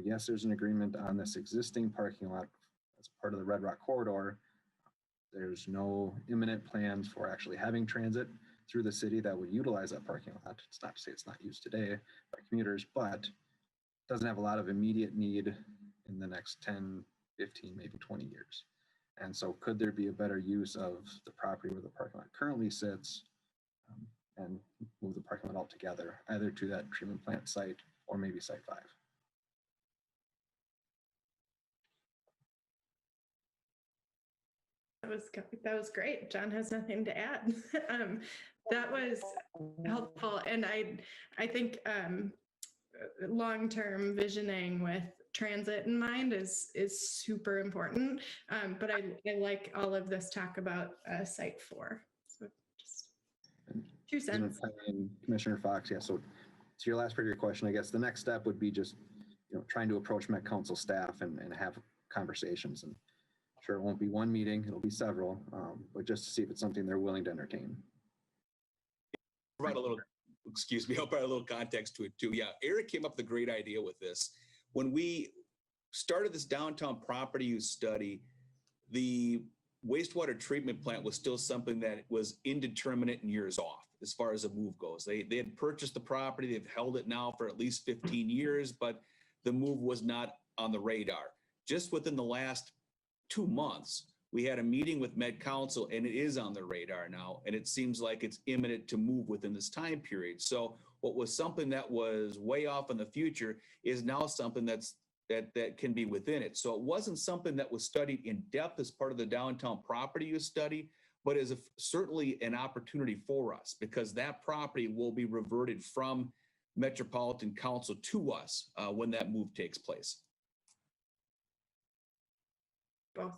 Yes, there's an agreement on this existing parking lot as part of the Red Rock corridor. There's no imminent plans for actually having transit through the city that would utilize that parking lot. It's not to say it's not used today by commuters, but doesn't have a lot of immediate need in the next 10, 15, maybe 20 years. And so could there be a better use of the property where the parking lot currently sits, and move the parking lot altogether, either to that treatment plant site or maybe site 5? That was great. John has nothing to add. That was helpful, and I think long-term visioning with transit in mind is super important. But I like all of this talk about Site 4. So just 2 cents. Commissioner Fox, yeah. So to your last part of your question, I guess the next step would be just trying to approach Met Council staff and have conversations. And sure, it won't be one meeting; it'll be several, but just to see if it's something they're willing to entertain. Provide a little, excuse me, I'll provide a little context to it too. Yeah, Eric came up with a great idea with this. When we started this downtown property use study, the wastewater treatment plant was still something that was indeterminate and years off as far as the move goes. They had purchased the property, they've held it now for at least 15 years, but the move was not on the radar. Just within the last 2 months, we had a meeting with Met Council, and it is on the radar now, and it seems like it's imminent to move within this time period. So what was something that was way off in the future is now something that can be within it. So it wasn't something that was studied in depth as part of the downtown property use study, but is certainly an opportunity for us, because that property will be reverted from Metropolitan Council to us when that move takes place. Both.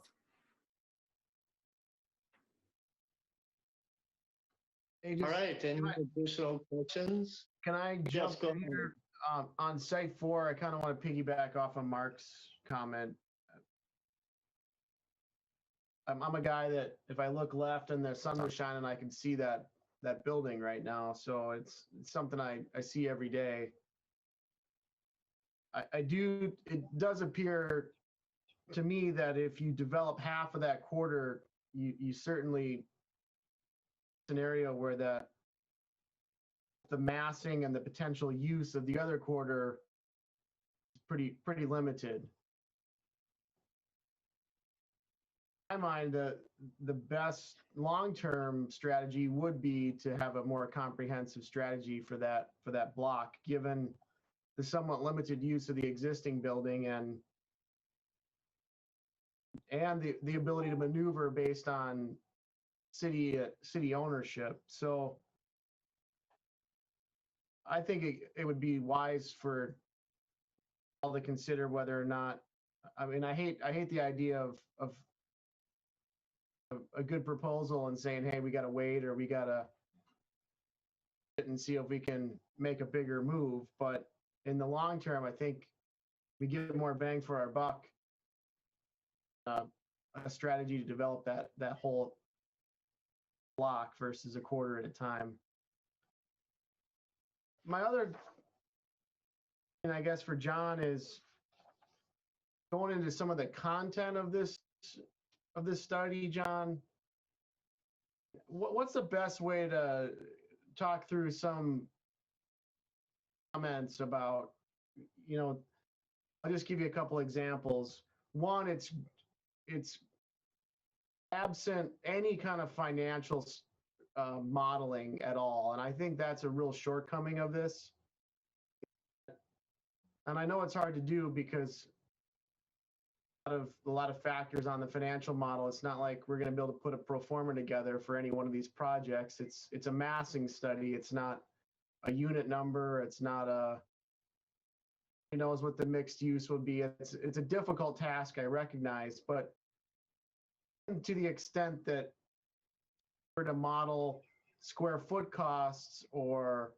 Hey, just- All right, any additional questions? Can I Yes, jump go in ahead. here? On Site 4, I kind of want to piggyback off of Mark's comment. I'm a guy that if I look left and the sun was shining, I can see that building right now. So it's something I see every day. It does appear to me that if you develop half of that quarter, you certainly scenario where the massing and the potential use of the other quarter is pretty limited. In my mind, the best long-term strategy would be to have a more comprehensive strategy for that block, given the somewhat limited use of the existing building and the ability to maneuver based on city ownership. So I think it would be wise for all to consider whether or not I mean, I hate the idea of a good proposal and saying, hey, we got to wait, or we got to and see if we can make a bigger move. But in the long term, I think we get more bang for our buck. A strategy to develop that whole block versus a quarter at a time. My other, and I guess for John, is going into some of the content of this study. John, what's the best way to talk through some comments about, I'll just give you a couple examples. One, it's absent any kind of financial modeling at all. And I think that's a real shortcoming of this. And I know it's hard to do because a lot of factors on the financial model. It's not like we're going to be able to put a pro forma together for any one of these projects. It's a massing study. It's not a unit number. It's not who knows what the mixed use would be. It's a difficult task, I recognize, but to the extent that we're to model square foot costs or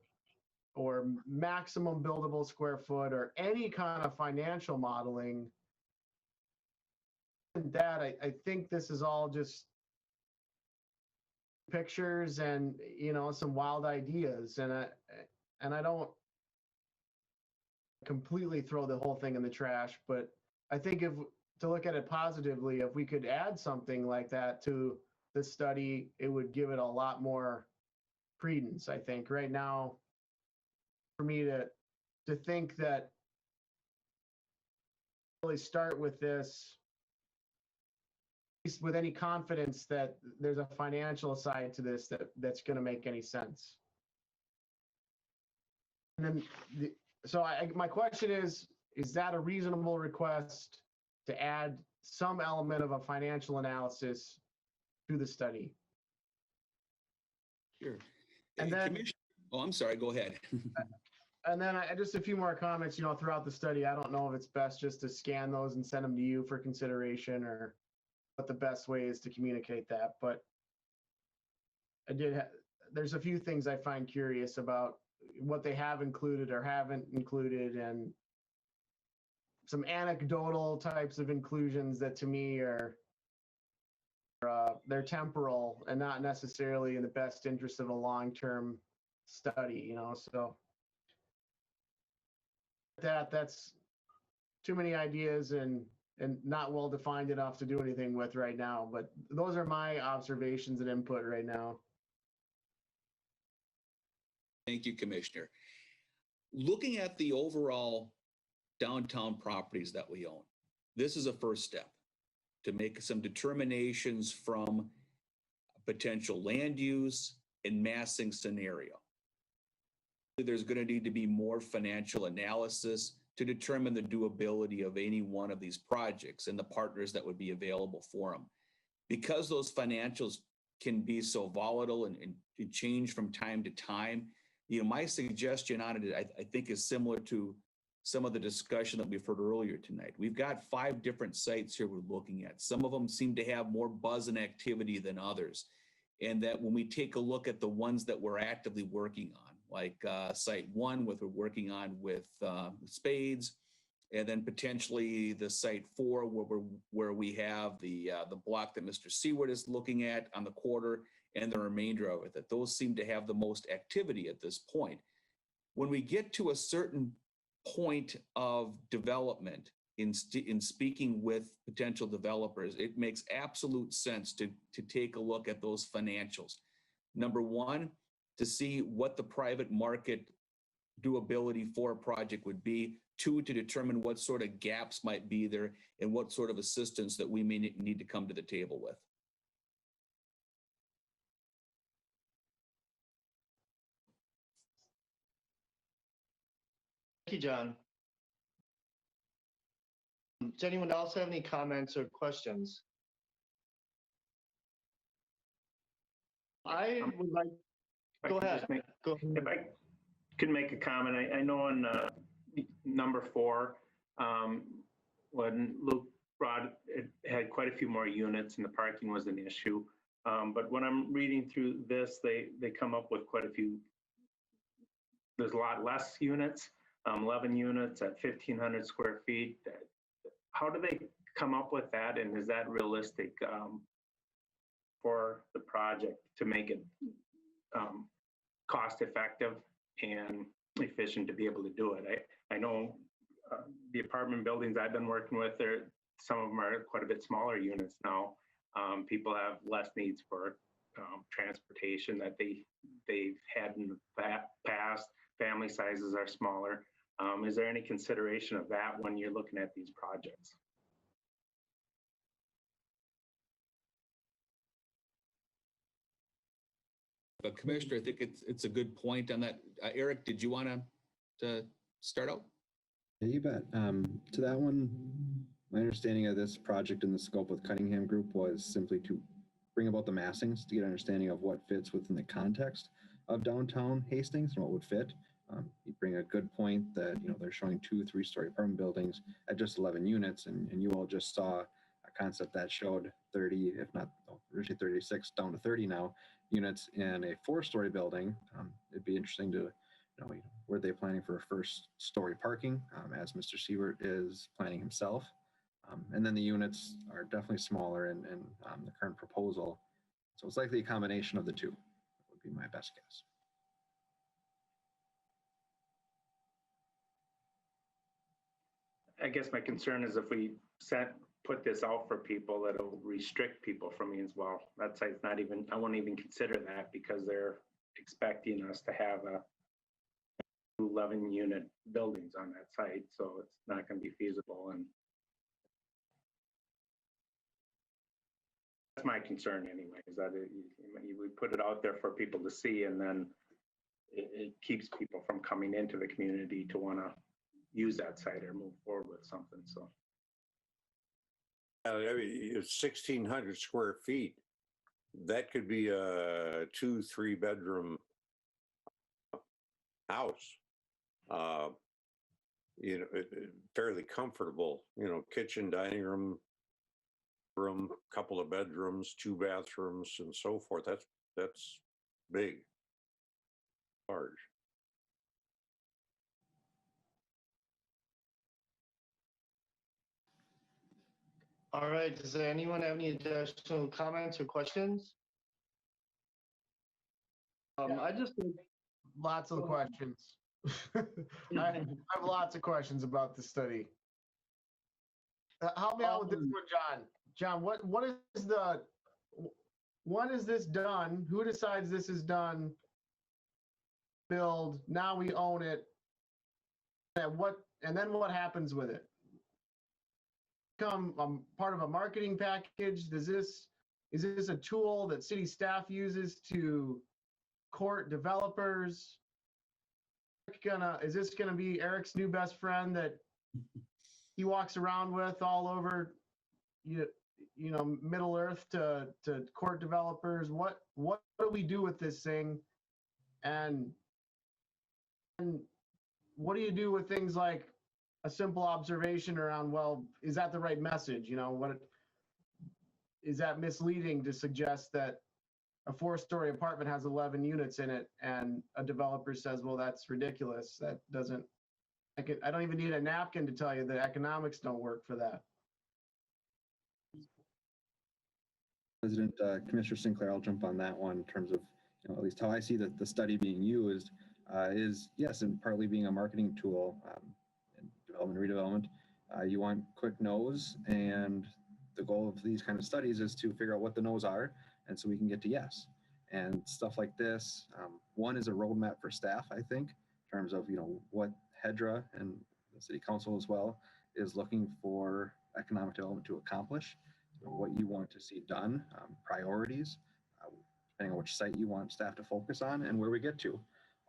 maximum buildable square foot or any kind of financial modeling, that I think this is all just pictures and some wild ideas, and I don't completely throw the whole thing in the trash, but I think to look at it positively, if we could add something like that to the study, it would give it a lot more credence. I think right now, for me to think that really start with this with any confidence that there's a financial side to this that's going to make any sense. And then, my question is that a reasonable request to add some element of a financial analysis to the study? Sure. And then, oh, I'm sorry, go ahead. And then just a few more comments, throughout the study. I don't know if it's best just to scan those and send them to you for consideration, or what the best way is to communicate that. But there's a few things I find curious about what they have included or haven't included, and some anecdotal types of inclusions that to me are they're temporal and not necessarily in the best interest of a long-term study, so that's too many ideas and not well defined enough to do anything with right now. But those are my observations and input right now. Thank you, Commissioner. Looking at the overall downtown properties that we own, this is a first step to make some determinations from potential land use and massing scenario. There's going to need to be more financial analysis to determine the doability of any one of these projects and the partners that would be available for them. Because those financials can be so volatile and change from time to time, my suggestion on it, I think, is similar to some of the discussion that we've heard earlier tonight. We've got 5 different sites here we're looking at. Some of them seem to have more buzz and activity than others. And that when we take a look at the ones that we're actively working on, like Site 1, we're working on with Spades, and then potentially the Site 4, where we have the block that Mr. Seward is looking at on the quarter, and the remainder of it, that those seem to have the most activity at this point. When we get to a certain point of development in speaking with potential developers, it makes absolute sense to take a look at those financials. Number one, to see what the private market doability for a project would be. 2, to determine what sort of gaps might be there and what sort of assistance that we may need to come to the table with. Thank you, John. Does anyone else have any comments or questions? I would like, go ahead. If I can make a comment, I know on number 4, when Luke brought it, had quite a few more units and the parking was an issue. But when I'm reading through this, they come up with quite a few. There's a lot less units, 11 units at 1,500 square feet. How do they come up with that, and is that realistic for the project to make it cost effective and efficient to be able to do it? I know the apartment buildings I've been working with, some of them are quite a bit smaller units now. People have less needs for transportation that they've had in the past. Family sizes are smaller. Is there any consideration of that when you're looking at these projects? But Commissioner, I think it's a good point on that. Eric, did you want to start out? Yeah, you bet. To that one, my understanding of this project and the scope with Cunningham Group was simply to bring about the massings to get an understanding of what fits within the context of downtown Hastings and what would fit. You bring a good point that, they're showing 2 3-story apartment buildings at just 11 units, and you all just saw a concept that showed 30, if not originally 36, down to 30 now units in a 4-story building. It'd be interesting to were they planning for a first story parking, as Mr. Siebert is planning himself. And then the units are definitely smaller in the current proposal. So it's likely a combination of the two, would be my best guess. I guess my concern is if we put this out for people, it'll restrict people from me as well. That site's not even, I won't even consider that because they're expecting us to have 11 unit buildings on that site. So it's not going to be feasible. And that's my concern anyway, is that we put it out there for people to see, and then it keeps people from coming into the community to want to use that site or move forward with something. So I mean, it's 1,600 square feet. That could be a 2-3 bedroom house. Fairly comfortable. Kitchen, dining room, couple of bedrooms, 2 bathrooms, and so forth. That's big, large. All right, does anyone have any additional comments or questions? I just think Lots of questions. I have lots of questions about the study. Help me out with this one, John. John, when is this done? Who decides this is done? Build, now we own it. And then what happens with it? Become part of a marketing package? Is this a tool that city staff uses to court developers? Is this gonna be Eric's new best friend that he walks around with all over Middle Earth to court developers? What do we do with this thing? And what do you do with things like a simple observation around, well, is that the right message? Is that misleading to suggest that a 4-story apartment has 11 units in it and a developer says, well, that's ridiculous. That doesn't, I don't even need a napkin to tell you the economics don't work for that. President, Commissioner Sinclair, I'll jump on that one in terms of, at least how I see the study being used is, yes, and partly being a marketing tool in development, redevelopment. You want quick no's, and the goal of these kind of studies is to figure out what the no's are, and so we can get to yes. And stuff like this, one is a roadmap for staff, I think, in terms of, what HEDRA and the city council as well is looking for economic development to accomplish, what you want to see done, priorities, depending on which site you want staff to focus on, and where we get to.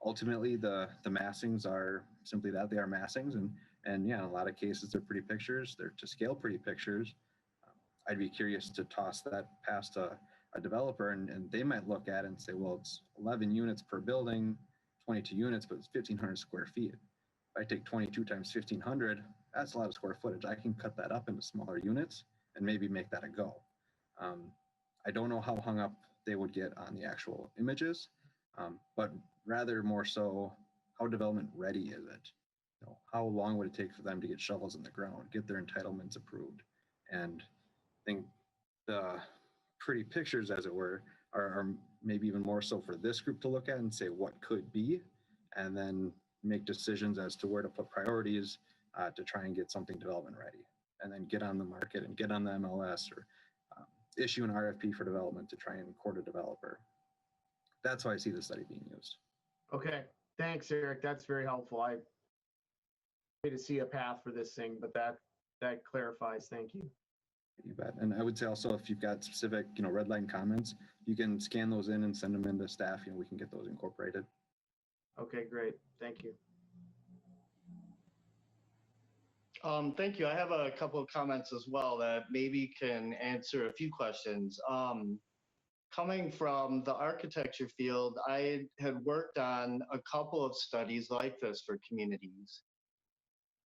Ultimately, the massings are simply that, they are massings, and yeah, in a lot of cases, they're pretty pictures, they're to scale pretty pictures. I'd be curious to toss that past a developer, and they might look at it and say, well, it's 11 units per building, 22 units, but it's 1,500 square feet. If I take 22 times 1,500, that's a lot of square footage. I can cut that up into smaller units and maybe make that a go. I don't know how hung up they would get on the actual images, but rather more so, how development ready is it? You know, how long would it take for them to get shovels in the ground, get their entitlements approved? And I think the pretty pictures, as it were, are maybe even more so for this group to look at and say what could be, and then make decisions as to where to put priorities to try and get something development ready, and then get on the market and get on the MLS or issue an RFP for development to try and court a developer. That's how I see the study being used. Okay, thanks, Eric. That's very helpful. I need to see a path for this thing, but that clarifies. Thank you. You bet. And I would say also, if you've got specific, red line comments, you can scan those in and send them in to staff. We can get those incorporated. Okay, great. Thank you. Thank you. I have a couple of comments as well that maybe can answer a few questions. Coming from the architecture field, I had worked on a couple of studies like this for communities.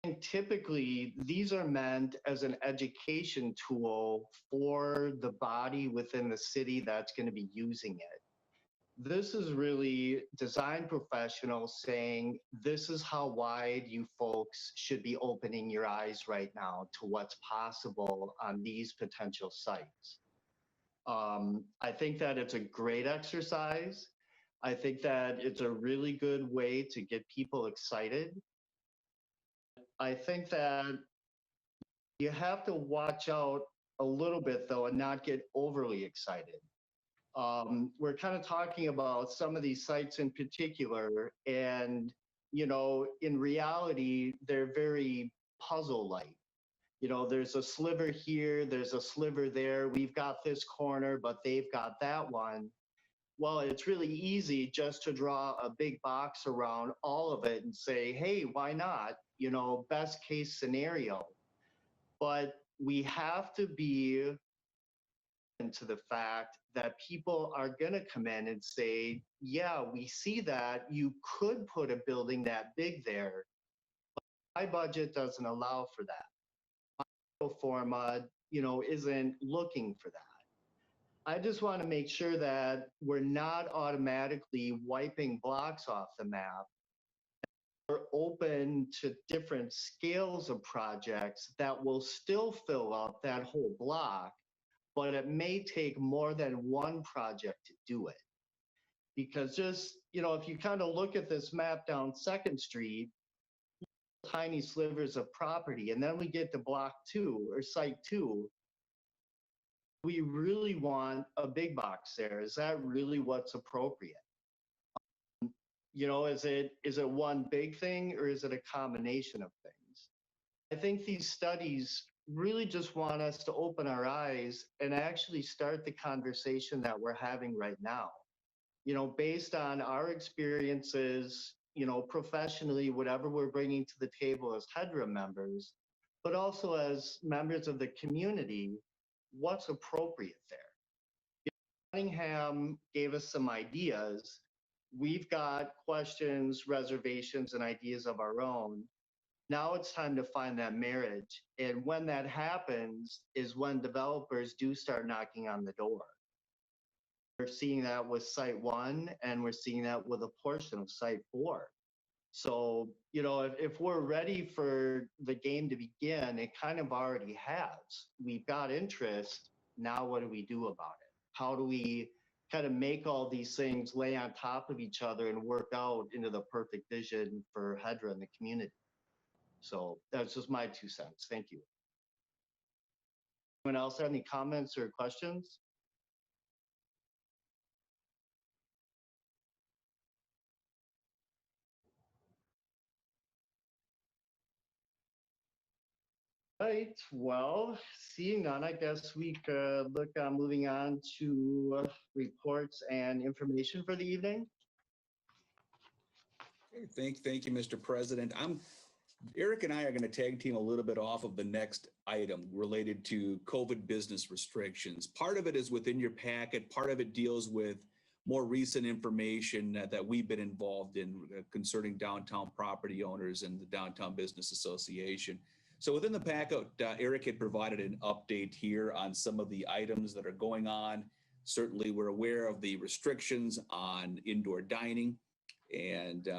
And typically, these are meant as an education tool for the body within the city that's going to be using it. This is really design professionals saying, this is how wide you folks should be opening your eyes right now to what's possible on these potential sites. I think that it's a great exercise. I think that it's a really good way to get people excited. I think that you have to watch out a little bit though and not get overly excited. We're kind of talking about some of these sites in particular, and in reality, they're very puzzle-like. There's a sliver here, there's a sliver there, we've got this corner, but they've got that one. Well, it's really easy just to draw a big box around all of it and say, hey, why not? Best case scenario. But we have to be into the fact that people are going to come in and say, yeah, we see that you could put a building that big there, but my budget doesn't allow for that. My pro forma, isn't looking for that. I just want to make sure that we're not automatically wiping blocks off the map. We're open to different scales of projects that will still fill up that whole block, but it may take more than one project to do it. Because just, if you kind of look at this map down 2nd Street, tiny slivers of property, and then we get to block 2 or site 2, we really want a big box there. Is that really what's appropriate? Is it one big thing or is it a combination of things? I think these studies really just want us to open our eyes and actually start the conversation that we're having right now. Based on our experiences, professionally, whatever we're bringing to the table as HEDRA members, but also as members of the community, what's appropriate there? Cunningham gave us some ideas. We've got questions, reservations, and ideas of our own. Now it's time to find that marriage. And when that happens is when developers do start knocking on the door. We're seeing that with Site 1, and we're seeing that with a portion of Site 4. So, if we're ready for the game to begin, it kind of already has. We've got interest. Now what do we do about it? How do we kind of make all these things lay on top of each other and work out into the perfect vision for HEDRA and the community? So that's just my 2 cents. Thank you. Anyone else have any comments or questions? Right, well, seeing none, I guess we could look moving on to reports and information for the evening. Thank you, Mr. President. Eric and I are going to tag team a little bit off of the next item related to COVID business restrictions. Part of it is within your packet. Part of it deals with more recent information that we've been involved in concerning downtown property owners and the Downtown Business Association. So within the packet, Eric had provided an update here on some of the items that are going on. Certainly, we're aware of the restrictions on indoor dining, and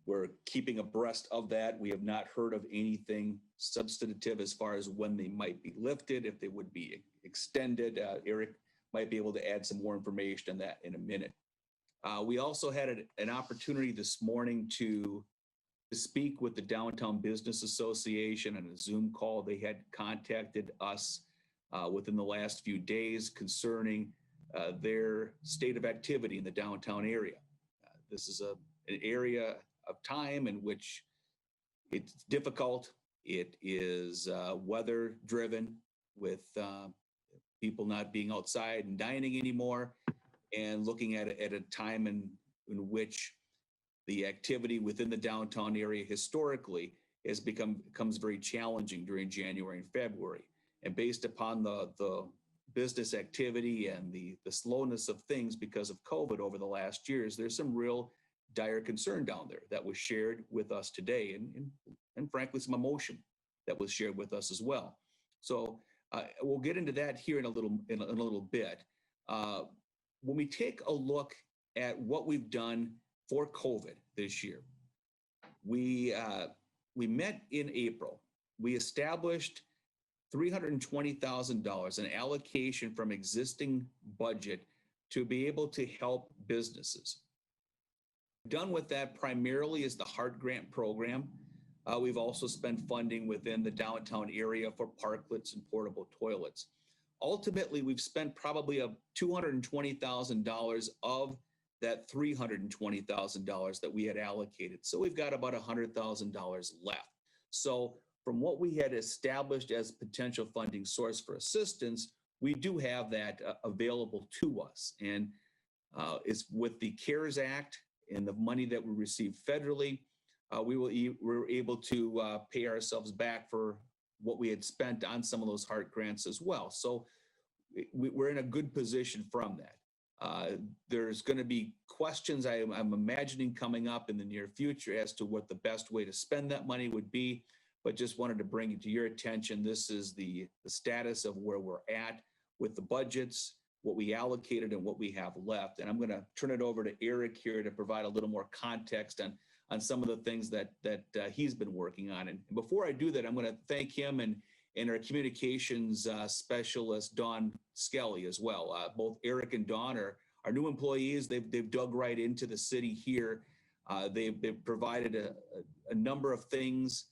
we're keeping abreast of that. We have not heard of anything substantive as far as when they might be lifted, if they would be extended. Eric might be able to add some more information on that in a minute. We also had an opportunity this morning to speak with the Downtown Business Association on a Zoom call. They had contacted us within the last few days concerning their state of activity in the downtown area. This is an area of time in which it's difficult. It is weather driven, with people not being outside and dining anymore, and looking at a time in which the activity within the downtown area historically becomes very challenging during January and February. And based upon the business activity and the slowness of things because of COVID over the last years, there's some real dire concern down there that was shared with us today, and frankly, some emotion that was shared with us as well. So we'll get into that here in a little bit. When we take a look at what we've done for COVID this year, we met in April. We established $320,000, an allocation from existing budget to be able to help businesses. Done with that primarily is the HEART grant program. We've also spent funding within the downtown area for parklets and portable toilets. Ultimately, we've spent probably $220,000 of that $320,000 that we had allocated. So we've got about $100,000 left. So from what we had established as potential funding source for assistance, we do have that available to us. And it's with the CARES Act and the money that we receive federally, we're able to pay ourselves back for what we had spent on some of those HEART grants as well. So we're in a good position from that. There's going to be questions I'm imagining coming up in the near future as to what the best way to spend that money would be, but just wanted to bring it to your attention. This is the status of where we're at with the budgets, what we allocated and what we have left. And I'm going to turn it over to Eric here to provide a little more context on some of the things that he's been working on. And before I do that, I'm going to thank him and our communications specialist, Dawn Skelly, as well. Both Eric and Dawn are new employees. They've dug right into the city here. They've provided a number of things.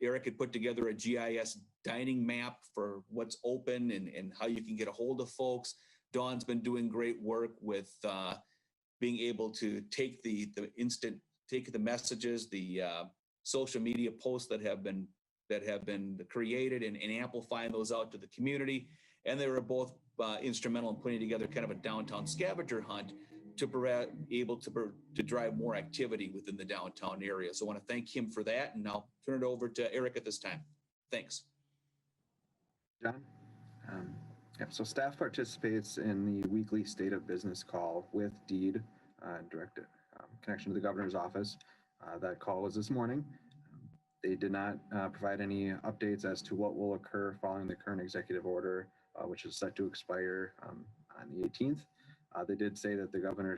Eric had put together a GIS dining map for what's open and how you can get a hold of folks. Dawn's been doing great work with being able to take the messages, the social media posts that have been created and amplifying those out to the community. And they were both instrumental in putting together kind of a downtown scavenger hunt to drive more activity within the downtown area. So I want to thank him for that. And I'll turn it over to Eric at this time. Thanks. John? So staff participates in the weekly State of Business call with DEED, direct connection to the governor's office. That call was this morning. They did not provide any updates as to what will occur following the current executive order, which is set to expire on the 18th. They did say that the governor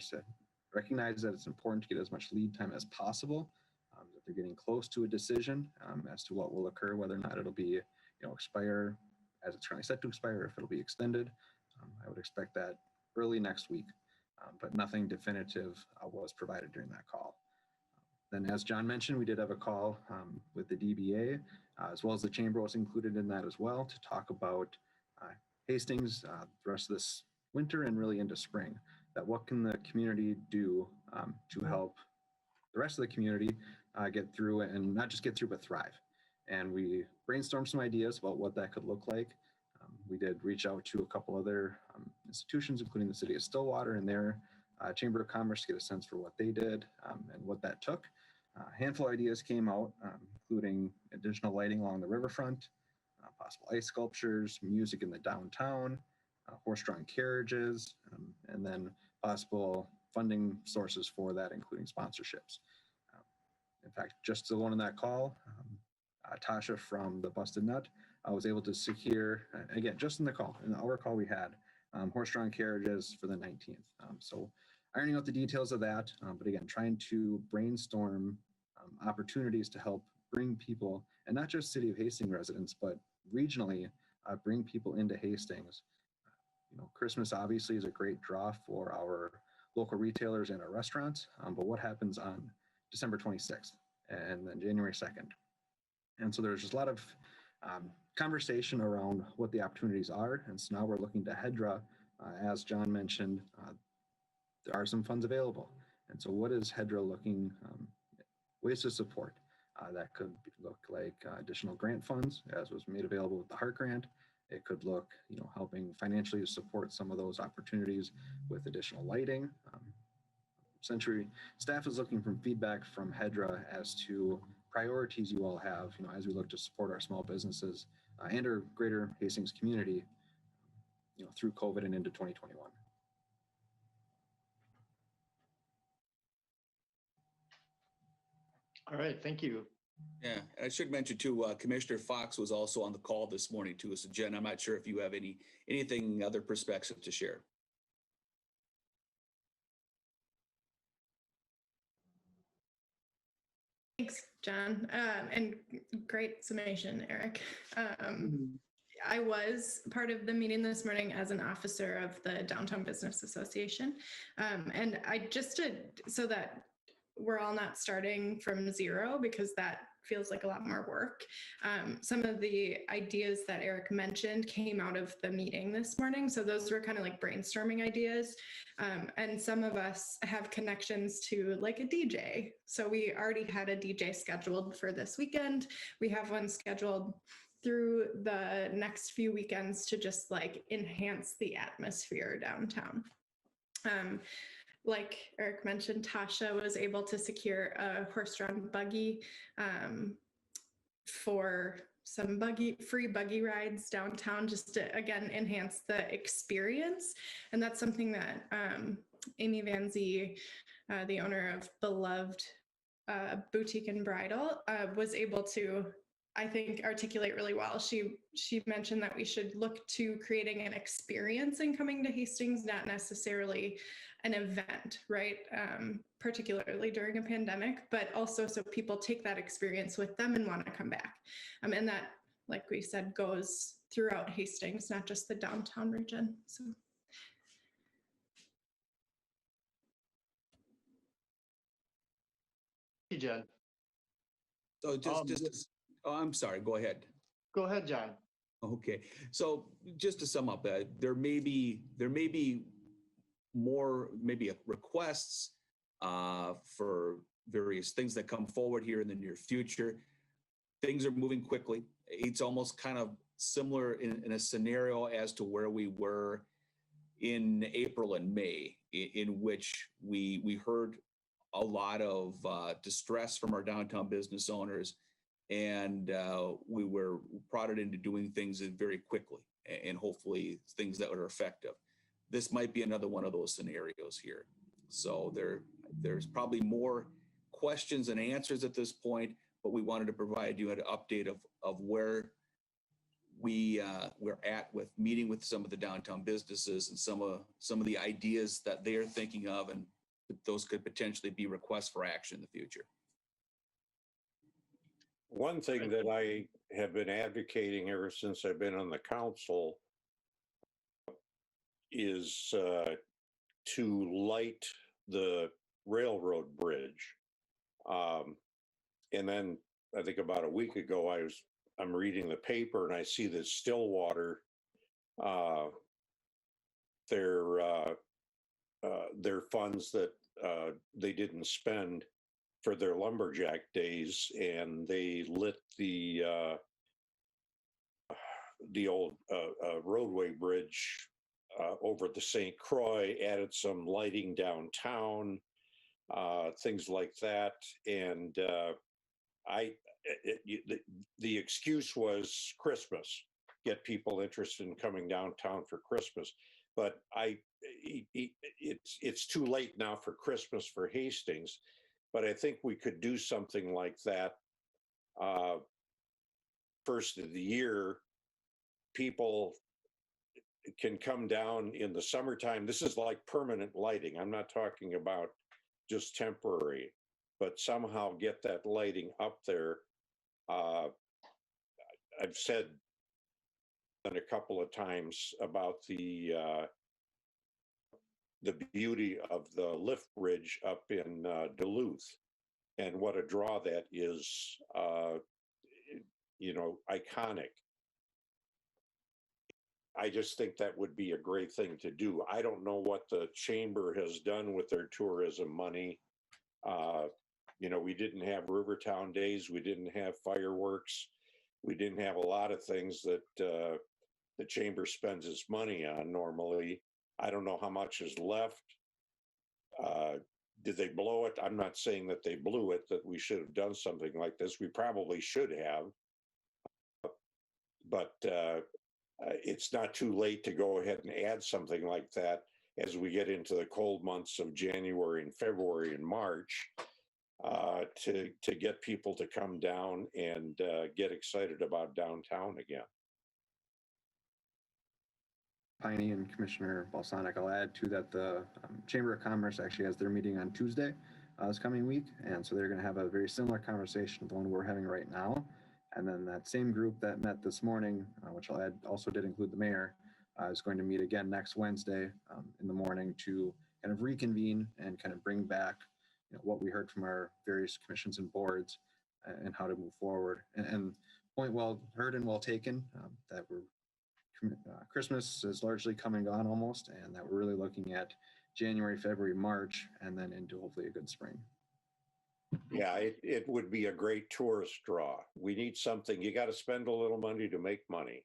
recognizes that it's important to get as much lead time as possible, that they're getting close to a decision as to what will occur, whether or not it'll be, expire as it's currently set to expire, or if it'll be extended. I would expect that early next week, but nothing definitive was provided during that call. Then, as John mentioned, we did have a call with the DBA, as well as the chamber was included in that as well, to talk about Hastings the rest of this winter and really into spring. That what can the community do to help the rest of the community get through, and not just get through, but thrive. And we brainstormed some ideas about what that could look like. We did reach out to a couple other institutions, including the city of Stillwater and their Chamber of Commerce, to get a sense for what they did and what that took. A handful of ideas came out, including additional lighting along the riverfront, possible ice sculptures, music in the downtown, horse-drawn carriages, and then possible funding sources for that, including sponsorships. In fact, just the one in that call, Tasha from the Busted Nut was able to secure, again, just in the hour call we had, horse-drawn carriages for the 19th. So ironing out the details of that, but again, trying to brainstorm opportunities to help bring people, and not just City of Hastings residents, but regionally, bring people into Hastings. Christmas obviously is a great draw for our local retailers and our restaurants, but what happens on December 26th and then January 2nd? And so there's just a lot of conversation around what the opportunities are. And so now we're looking to HEDRA, as John mentioned, there are some funds available. And so what is HEDRA looking, ways to support? That could look like additional grant funds, as was made available with the HART grant. It could look, helping financially to support some of those opportunities with additional lighting. Essentially, staff is looking for feedback from HEDRA as to priorities you all have, as we look to support our small businesses and our greater Hastings community, through COVID and into 2021. All right, thank you. Yeah, and I should mention too, Commissioner Fox was also on the call this morning too. So Jen, I'm not sure if you have anything other perspective to share. Thanks, John, and great summation, Eric. I was part of the meeting this morning as an officer of the Downtown Business Association, and I just did so that we're all not starting from zero, because that feels like a lot more work. Some of the ideas that Eric mentioned came out of the meeting this morning. So those were kind of like brainstorming ideas. And some of us have connections to like a DJ. So we already had a DJ scheduled for this weekend. We have one scheduled through the next few weekends to just like enhance the atmosphere downtown. Like Eric mentioned, Tasha was able to secure a horse-drawn buggy for some free buggy rides downtown, just to, again, enhance the experience. And that's something that Amy Van Zee, the owner of Beloved Boutique and Bridal, was able to, I think, articulate really well. She mentioned that we should look to creating an experience in coming to Hastings, not necessarily an event, right? Particularly during a pandemic, but also so people take that experience with them and want to come back. And that, like we said, goes throughout Hastings, not just the downtown region. So. Hey, Jen. So oh, I'm sorry, go ahead. Go ahead, John. Okay, so just to sum up, there may be more requests for various things that come forward here in the near future. Things are moving quickly. It's almost kind of similar in a scenario as to where we were in April and May, in which we heard a lot of distress from our downtown business owners, and we were prodded into doing things very quickly, and hopefully things that are effective. This might be another one of those scenarios here. So there's probably more questions and answers at this point, but we wanted to provide you an update of where we're at with meeting with some of the downtown businesses and some of the ideas that they're thinking of, and those could potentially be requests for action in the future. One thing that I have been advocating ever since I've been on the council is to light the railroad bridge. And then I think about a week ago, I'm reading the paper and I see that Stillwater, their funds that they didn't spend for their lumberjack days, and they lit the old roadway bridge over the St. Croix, added some lighting downtown, things like that. And the excuse was Christmas, get people interested in coming downtown for Christmas. But it's too late now for Christmas for Hastings. But I think we could do something like that first of the year, people can come down in the summertime. This is like permanent lighting. I'm not talking about just temporary, but somehow get that lighting up there. I've said a couple of times about the beauty of the lift bridge up in Duluth and what a draw that is, iconic. I just think that would be a great thing to do. I don't know what the chamber has done with their tourism money. We didn't have Rivertown Days. We didn't have fireworks. We didn't have a lot of things that the chamber spends its money on normally. I don't know how much is left. Did they blow it? I'm not saying that they blew it, that we should have done something like this. We probably should have. But it's not too late to go ahead and add something like that as we get into the cold months of January and February and March, to get people to come down and get excited about downtown again. Piney and Commissioner Balsonic, I'll add to that the Chamber of Commerce actually has their meeting on Tuesday this coming week. And so they're going to have a very similar conversation to the one we're having right now. And then that same group that met this morning, which I'll add also did include the mayor, is going to meet again next Wednesday in the morning to kind of reconvene and kind of bring back what we heard from our various commissions and boards and how to move forward. And point well heard and well taken, that Christmas is largely come and gone almost, and that we're really looking at January, February, March, and then into hopefully a good spring. Yeah, it would be a great tourist draw. We need something. You got to spend a little money to make money.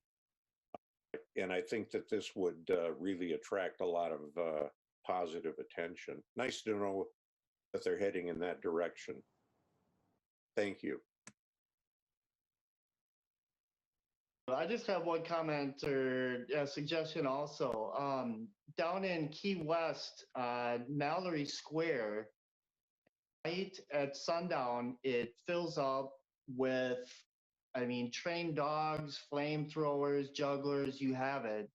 And I think that this would really attract a lot of positive attention. Nice to know that they're heading in that direction. Thank you. I just have one comment or a suggestion also. Down in Key West, Mallory Square, right at sundown, it fills up with, trained dogs, flamethrowers, jugglers, you have it.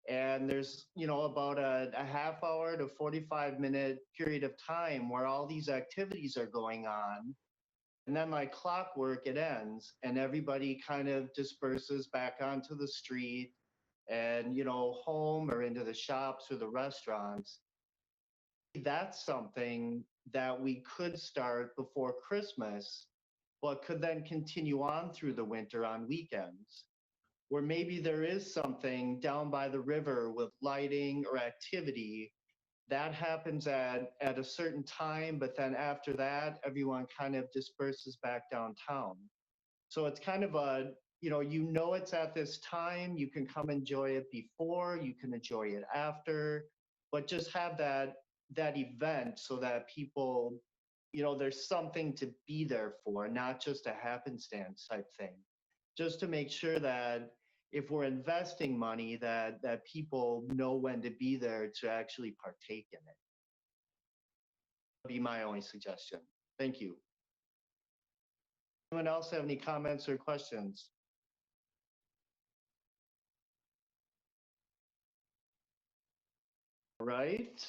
And there's, about a half hour to 45-minute period of time where all these activities are going on. And then like clockwork, it ends and everybody kind of disperses back onto the street and, home or into the shops or the restaurants. That's something that we could start before Christmas, but could then continue on through the winter on weekends, where maybe there is something down by the river with lighting or activity that happens at a certain time, but then after that, everyone kind of disperses back downtown. So it's kind of it's at this time, you can come enjoy it before, you can enjoy it after, but just have that event so that people, there's something to be there for, not just a happenstance type thing. Just to make sure that if we're investing money, that people know when to be there to actually partake in it. That'd be my only suggestion. Thank you. Anyone else have any comments or questions? All right.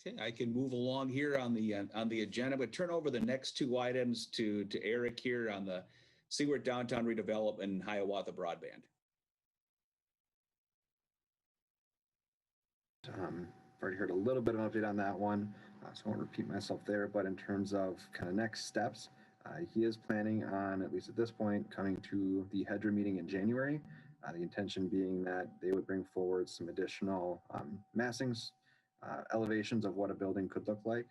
Okay, I can move along here on the agenda, but turn over the next two items to Eric here on the Seaward Downtown Redevelopment and Hiawatha Broadband. Already heard a little bit of an update on that one, so I won't repeat myself there, but in terms of kind of next steps, he is planning on, at least at this point, coming to the HEDRA meeting in January. The intention being that they would bring forward some additional massings, elevations of what a building could look like.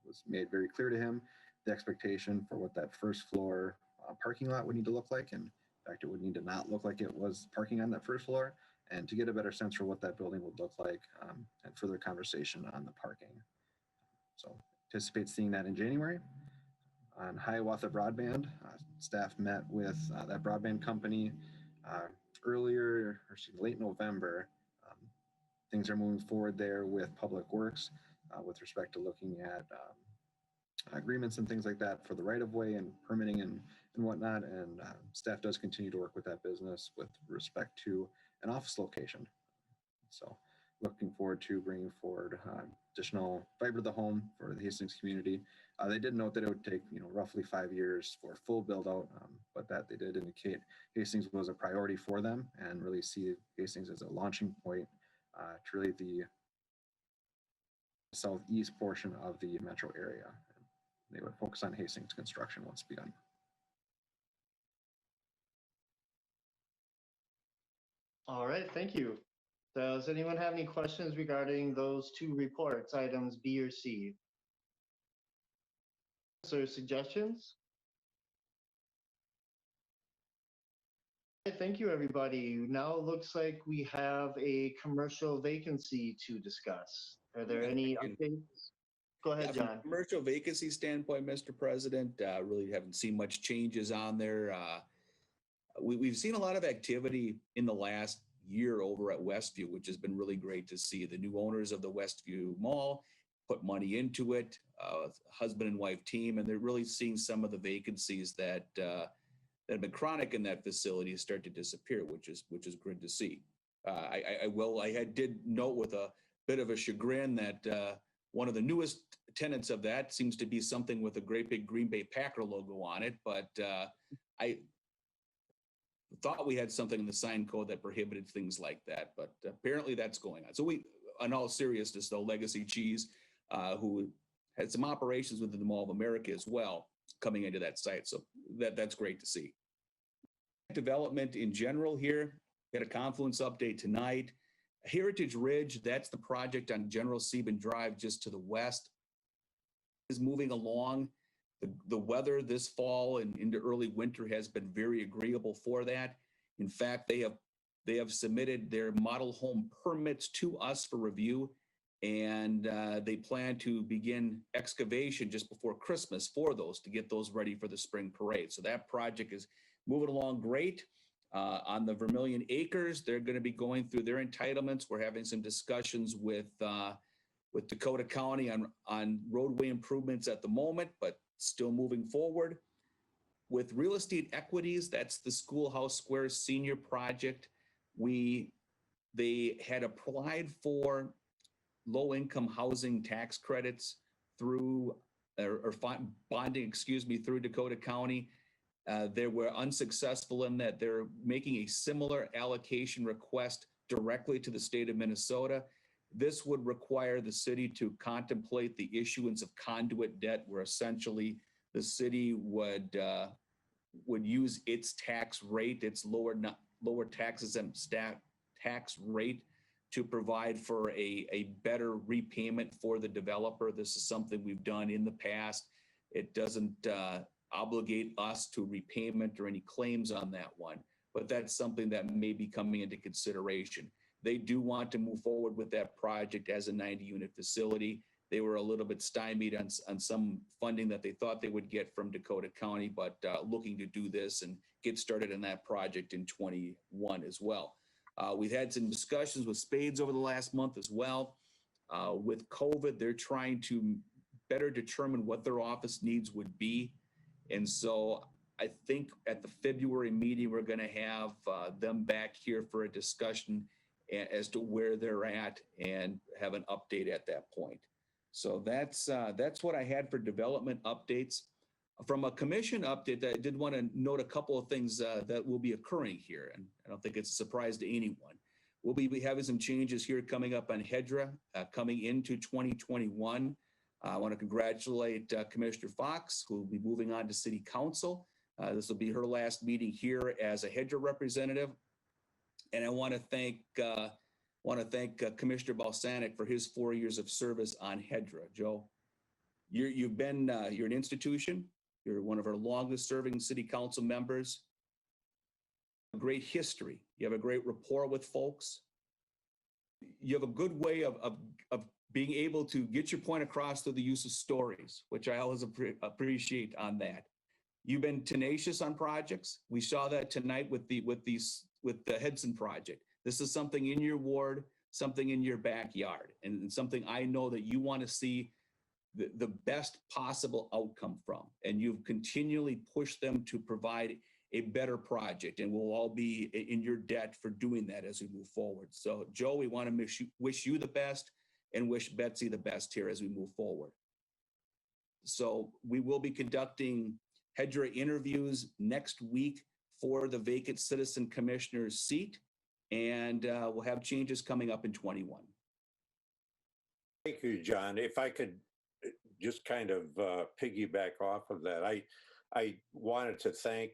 It was made very clear to him the expectation for what that first floor parking lot would need to look like. And in fact, it would need to not look like it was parking on that first floor, and to get a better sense for what that building would look like, and further conversation on the parking. So anticipate seeing that in January. On Hiawatha Broadband, staff met with that broadband company late November. Things are moving forward there with Public Works with respect to looking at agreements and things like that for the right of way and permitting and whatnot. And staff does continue to work with that business with respect to an office location. So looking forward to bringing forward additional fiber to the home for the Hastings community. They did note that it would take, roughly 5 years for full build out, but that they did indicate Hastings was a priority for them and really see Hastings as a launching point to really the southeast portion of the metro area. They would focus on Hastings construction once begun. All right, thank you. Does anyone have any questions regarding those two reports, items B or C? Or suggestions? Thank you, everybody. Now it looks like we have a commercial vacancy to discuss. Are there any updates? Go ahead, From a John. commercial vacancy standpoint, Mr. President, really haven't seen much changes on there. We've seen a lot of activity in the last year over at Westview, which has been really great to see. The new owners of the Westview Mall put money into it, husband and wife team, and they're really seeing some of the vacancies that have been chronic in that facility start to disappear, which is good to see. I did note with a bit of a chagrin that one of the newest tenants of that seems to be something with a great big Green Bay Packer logo on it, but I thought we had something in the sign code that prohibited things like that, but apparently that's going on. So in all seriousness though, Legacy Cheese, who had some operations within the Mall of America as well, coming into that site. So that's great to see. Development in general here, we had a confluence update tonight. Heritage Ridge, that's the project on General Sieben Drive just to the west, is moving along. The weather this fall and into early winter has been very agreeable for that. In fact, they have submitted their model home permits to us for review, and they plan to begin excavation just before Christmas for those to get those ready for the spring parade. So that project is moving along great. On the Vermilion Acres, they're going to be going through their entitlements. We're having some discussions with Dakota County on roadway improvements at the moment, but still moving forward. With real estate equities, that's the Schoolhouse Square Senior Project. They had applied for low-income housing tax credits through bonding, through Dakota County. They were unsuccessful in that. They're making a similar allocation request directly to the state of Minnesota. This would require the city to contemplate the issuance of conduit debt, where essentially the city would use its tax rate, its lower taxes and tax rate, to provide for a better repayment for the developer. This is something we've done in the past. It doesn't obligate us to repayment or any claims on that one, but that's something that may be coming into consideration. They do want to move forward with that project as a 90-unit facility. They were a little bit stymied on some funding that they thought they would get from Dakota County, but looking to do this and get started on that project in 21 as well. We've had some discussions with Spades over the last month as well. With COVID, they're trying to better determine what their office needs would be. And so I think at the February meeting, we're going to have them back here for a discussion as to where they're at and have an update at that point. So that's what I had for development updates. From a commission update, I did want to note a couple of things that will be occurring here, and I don't think it's a surprise to anyone. We'll be having some changes here coming up on HEDRA coming into 2021. I want to congratulate Commissioner Fox, who will be moving on to City Council. This will be her last meeting here as a HEDRA representative. And I want to thank Commissioner Balsanic for his 4 years of service on HEDRA. Joe, you're an institution. You're one of our longest serving city council members. A great history. You have a great rapport with folks. You have a good way of being able to get your point across through the use of stories, which I always appreciate on that. You've been tenacious on projects. We saw that tonight with the Hedson project. This is something in your ward, something in your backyard, and something I know that you want to see the best possible outcome from. And you've continually pushed them to provide a better project, and we'll all be in your debt for doing that as we move forward. So Joe, we want to wish you the best and wish Betsy the best here as we move forward. So we will be conducting HEDRA interviews next week for the vacant citizen commissioner's seat, and we'll have changes coming up in 21. Thank you, John. If I could just kind of piggyback off of that, I wanted to thank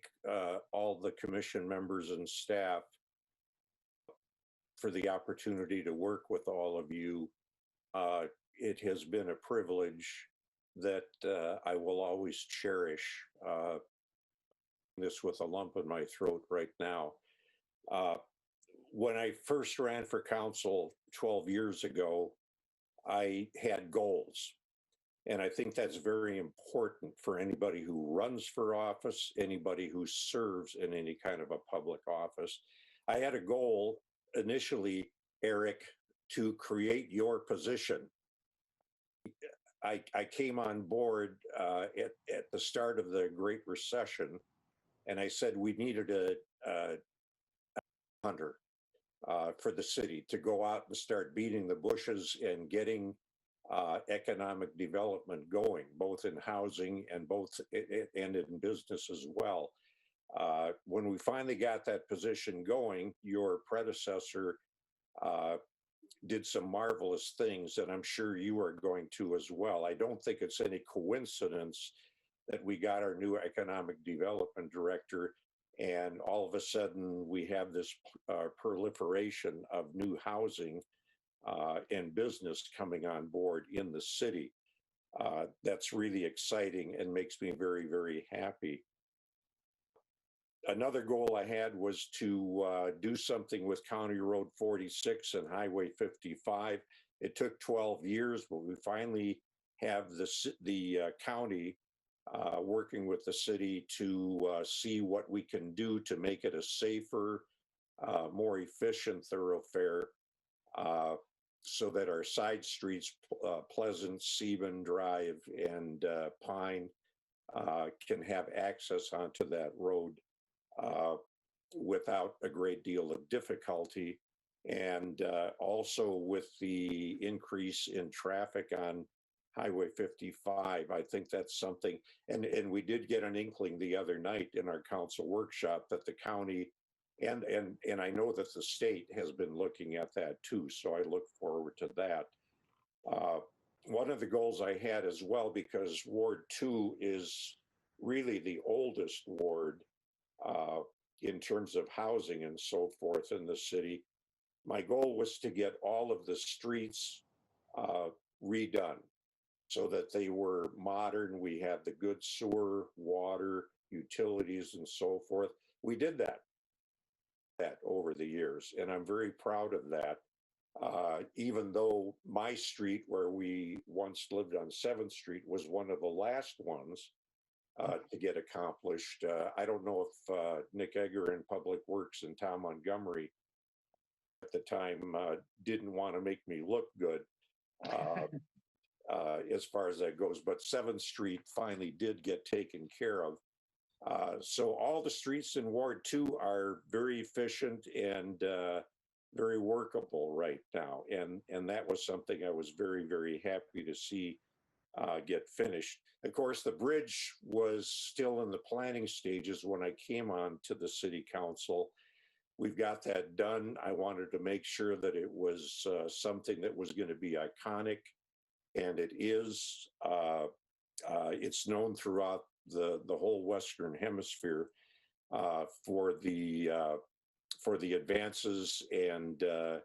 all the commission members and staff for the opportunity to work with all of you. It has been a privilege that I will always cherish. This with a lump in my throat right now. When I first ran for council 12 years ago, I had goals. And I think that's very important for anybody who runs for office, anybody who serves in any kind of a public office. I had a goal initially, Eric, to create your position. I came on board at the start of the Great Recession, and I said we needed a hunter for the city to go out and start beating the bushes and getting economic development going, both in housing and in business as well. When we finally got that position going, your predecessor did some marvelous things, and I'm sure you are going to as well. I don't think it's any coincidence that we got our new economic development director, and all of a sudden we have this proliferation of new housing and business coming on board in the city. That's really exciting and makes me very, very happy. Another goal I had was to do something with County Road 46 and Highway 55. It took 12 years, but we finally have the county working with the city to see what we can do to make it a safer, more efficient thoroughfare, so that our side streets, Pleasant, Seaman Drive, and Pine, can have access onto that road without a great deal of difficulty. And also with the increase in traffic on Highway 55, I think that's something, and we did get an inkling the other night in our council workshop that the county and I know that the state has been looking at that too, so I look forward to that. One of the goals I had as well, because Ward 2 is really the oldest ward in terms of housing and so forth in the city, my goal was to get all of the streets redone so that they were modern. We had the good sewer, water, utilities, and so forth. We did that over the years, and I'm very proud of that. Even though my street, where we once lived on 7th Street, was one of the last ones to get accomplished. I don't know if Nick Egger in Public Works and Tom Montgomery at the time didn't want to make me look good as far as that goes, but 7th Street finally did get taken care of. So all the streets in Ward 2 are very efficient and very workable right now. And that was something I was very, very happy to see get finished. Of course, the bridge was still in the planning stages when I came on to the city council. We've got that done. I wanted to make sure that it was something that was going to be iconic, and it is. It's known throughout the whole Western Hemisphere for the advances and the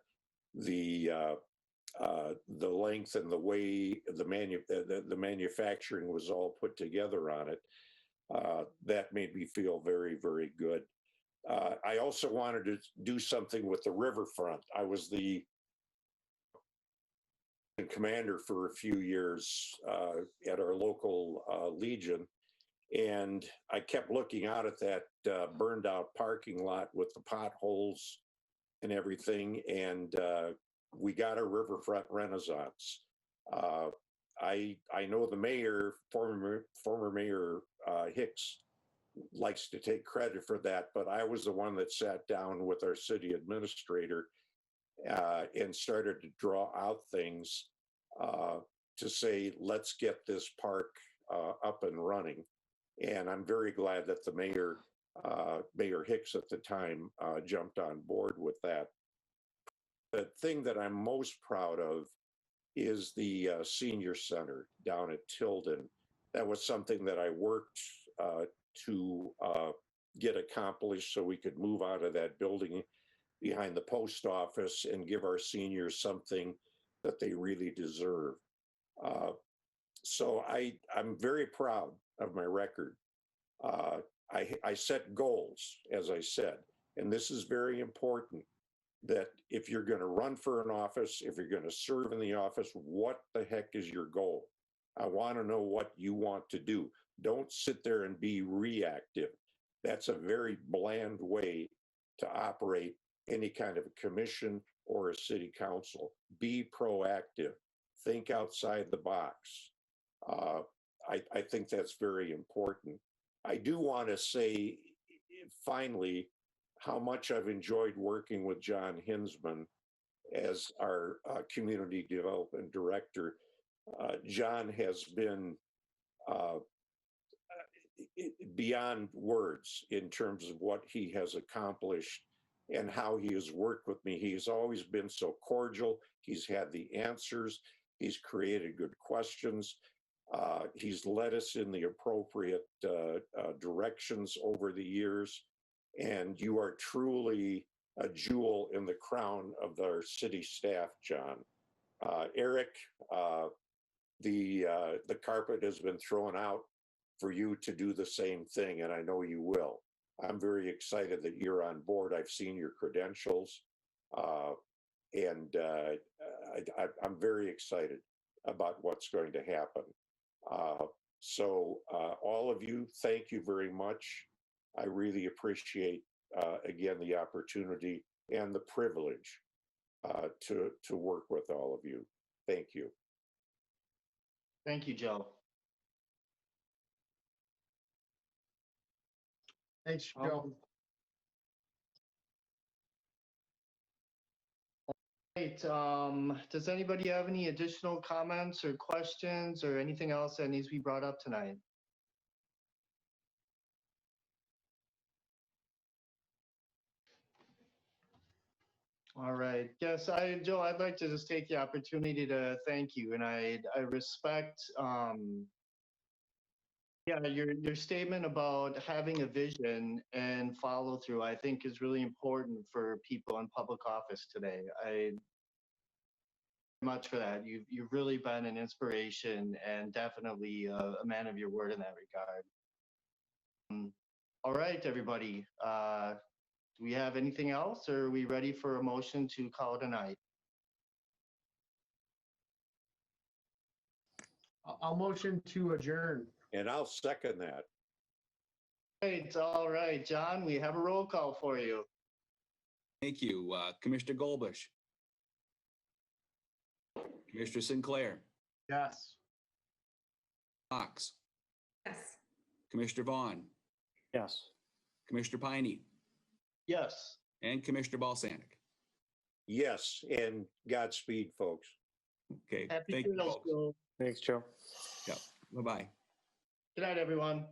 length and the way the manufacturing was all put together on it. That made me feel very, very good. I also wanted to do something with the riverfront. I was the commander for a few years at our local Legion, and I kept looking out at that burned out parking lot with the potholes and everything, and we got a riverfront renaissance. I know the mayor, former mayor Hicks, likes to take credit for that, but I was the one that sat down with our city administrator and started to draw out things to say, let's get this park up and running. And I'm very glad that the mayor, Mayor Hicks at the time, jumped on board with that. The thing that I'm most proud of is the senior center down at Tilden. That was something that I worked to get accomplished so we could move out of that building behind the post office and give our seniors something that they really deserve. So I'm very proud of my record. I set goals, as I said, and this is very important, that if you're going to run for an office, if you're going to serve in the office, what the heck is your goal? I want to know what you want to do. Don't sit there and be reactive. That's a very bland way to operate any kind of a commission or a city council. Be proactive. Think outside the box. I think that's very important. I do want to say, finally, how much I've enjoyed working with John Hinsman as our community development director. John has been beyond words in terms of what he has accomplished and how he has worked with me. He's always been so cordial. He's had the answers. He's created good questions. He's led us in the appropriate directions over the years. And you are truly a jewel in the crown of our city staff, John. Eric, the carpet has been thrown out for you to do the same thing, and I know you will. I'm very excited that you're on board. I've seen your credentials, and I'm very excited about what's going to happen. So all of you, thank you very much. I really appreciate, again, the opportunity and the privilege to work with all of you. Thank you. Thank you, Joe. Thanks, Joe. Right, does anybody have any additional comments or questions or anything else that needs to be brought up tonight? All right. Yes, Joe, I'd like to just take the opportunity to thank you, and I respect, yeah, your statement about having a vision and follow through. I think is really important for people in public office today. I much for that. You've really been an inspiration and definitely a man of your word in that regard. All right, everybody. Do we have anything else, or are we ready for a motion to call it a night? I'll motion to adjourn. And I'll second that. Right, all right, John, we have a roll call for you. Thank you. Commissioner Golbush. Commissioner Sinclair. Yes. Fox. Yes. Commissioner Vaughn. Yes. Commissioner Piney. Yes. And Commissioner Balsanic. Yes, and Godspeed, folks. Okay. Happy Thank you, trails, folks. Joe. Thanks, Joe. Yep. Bye-bye. Good night, everyone.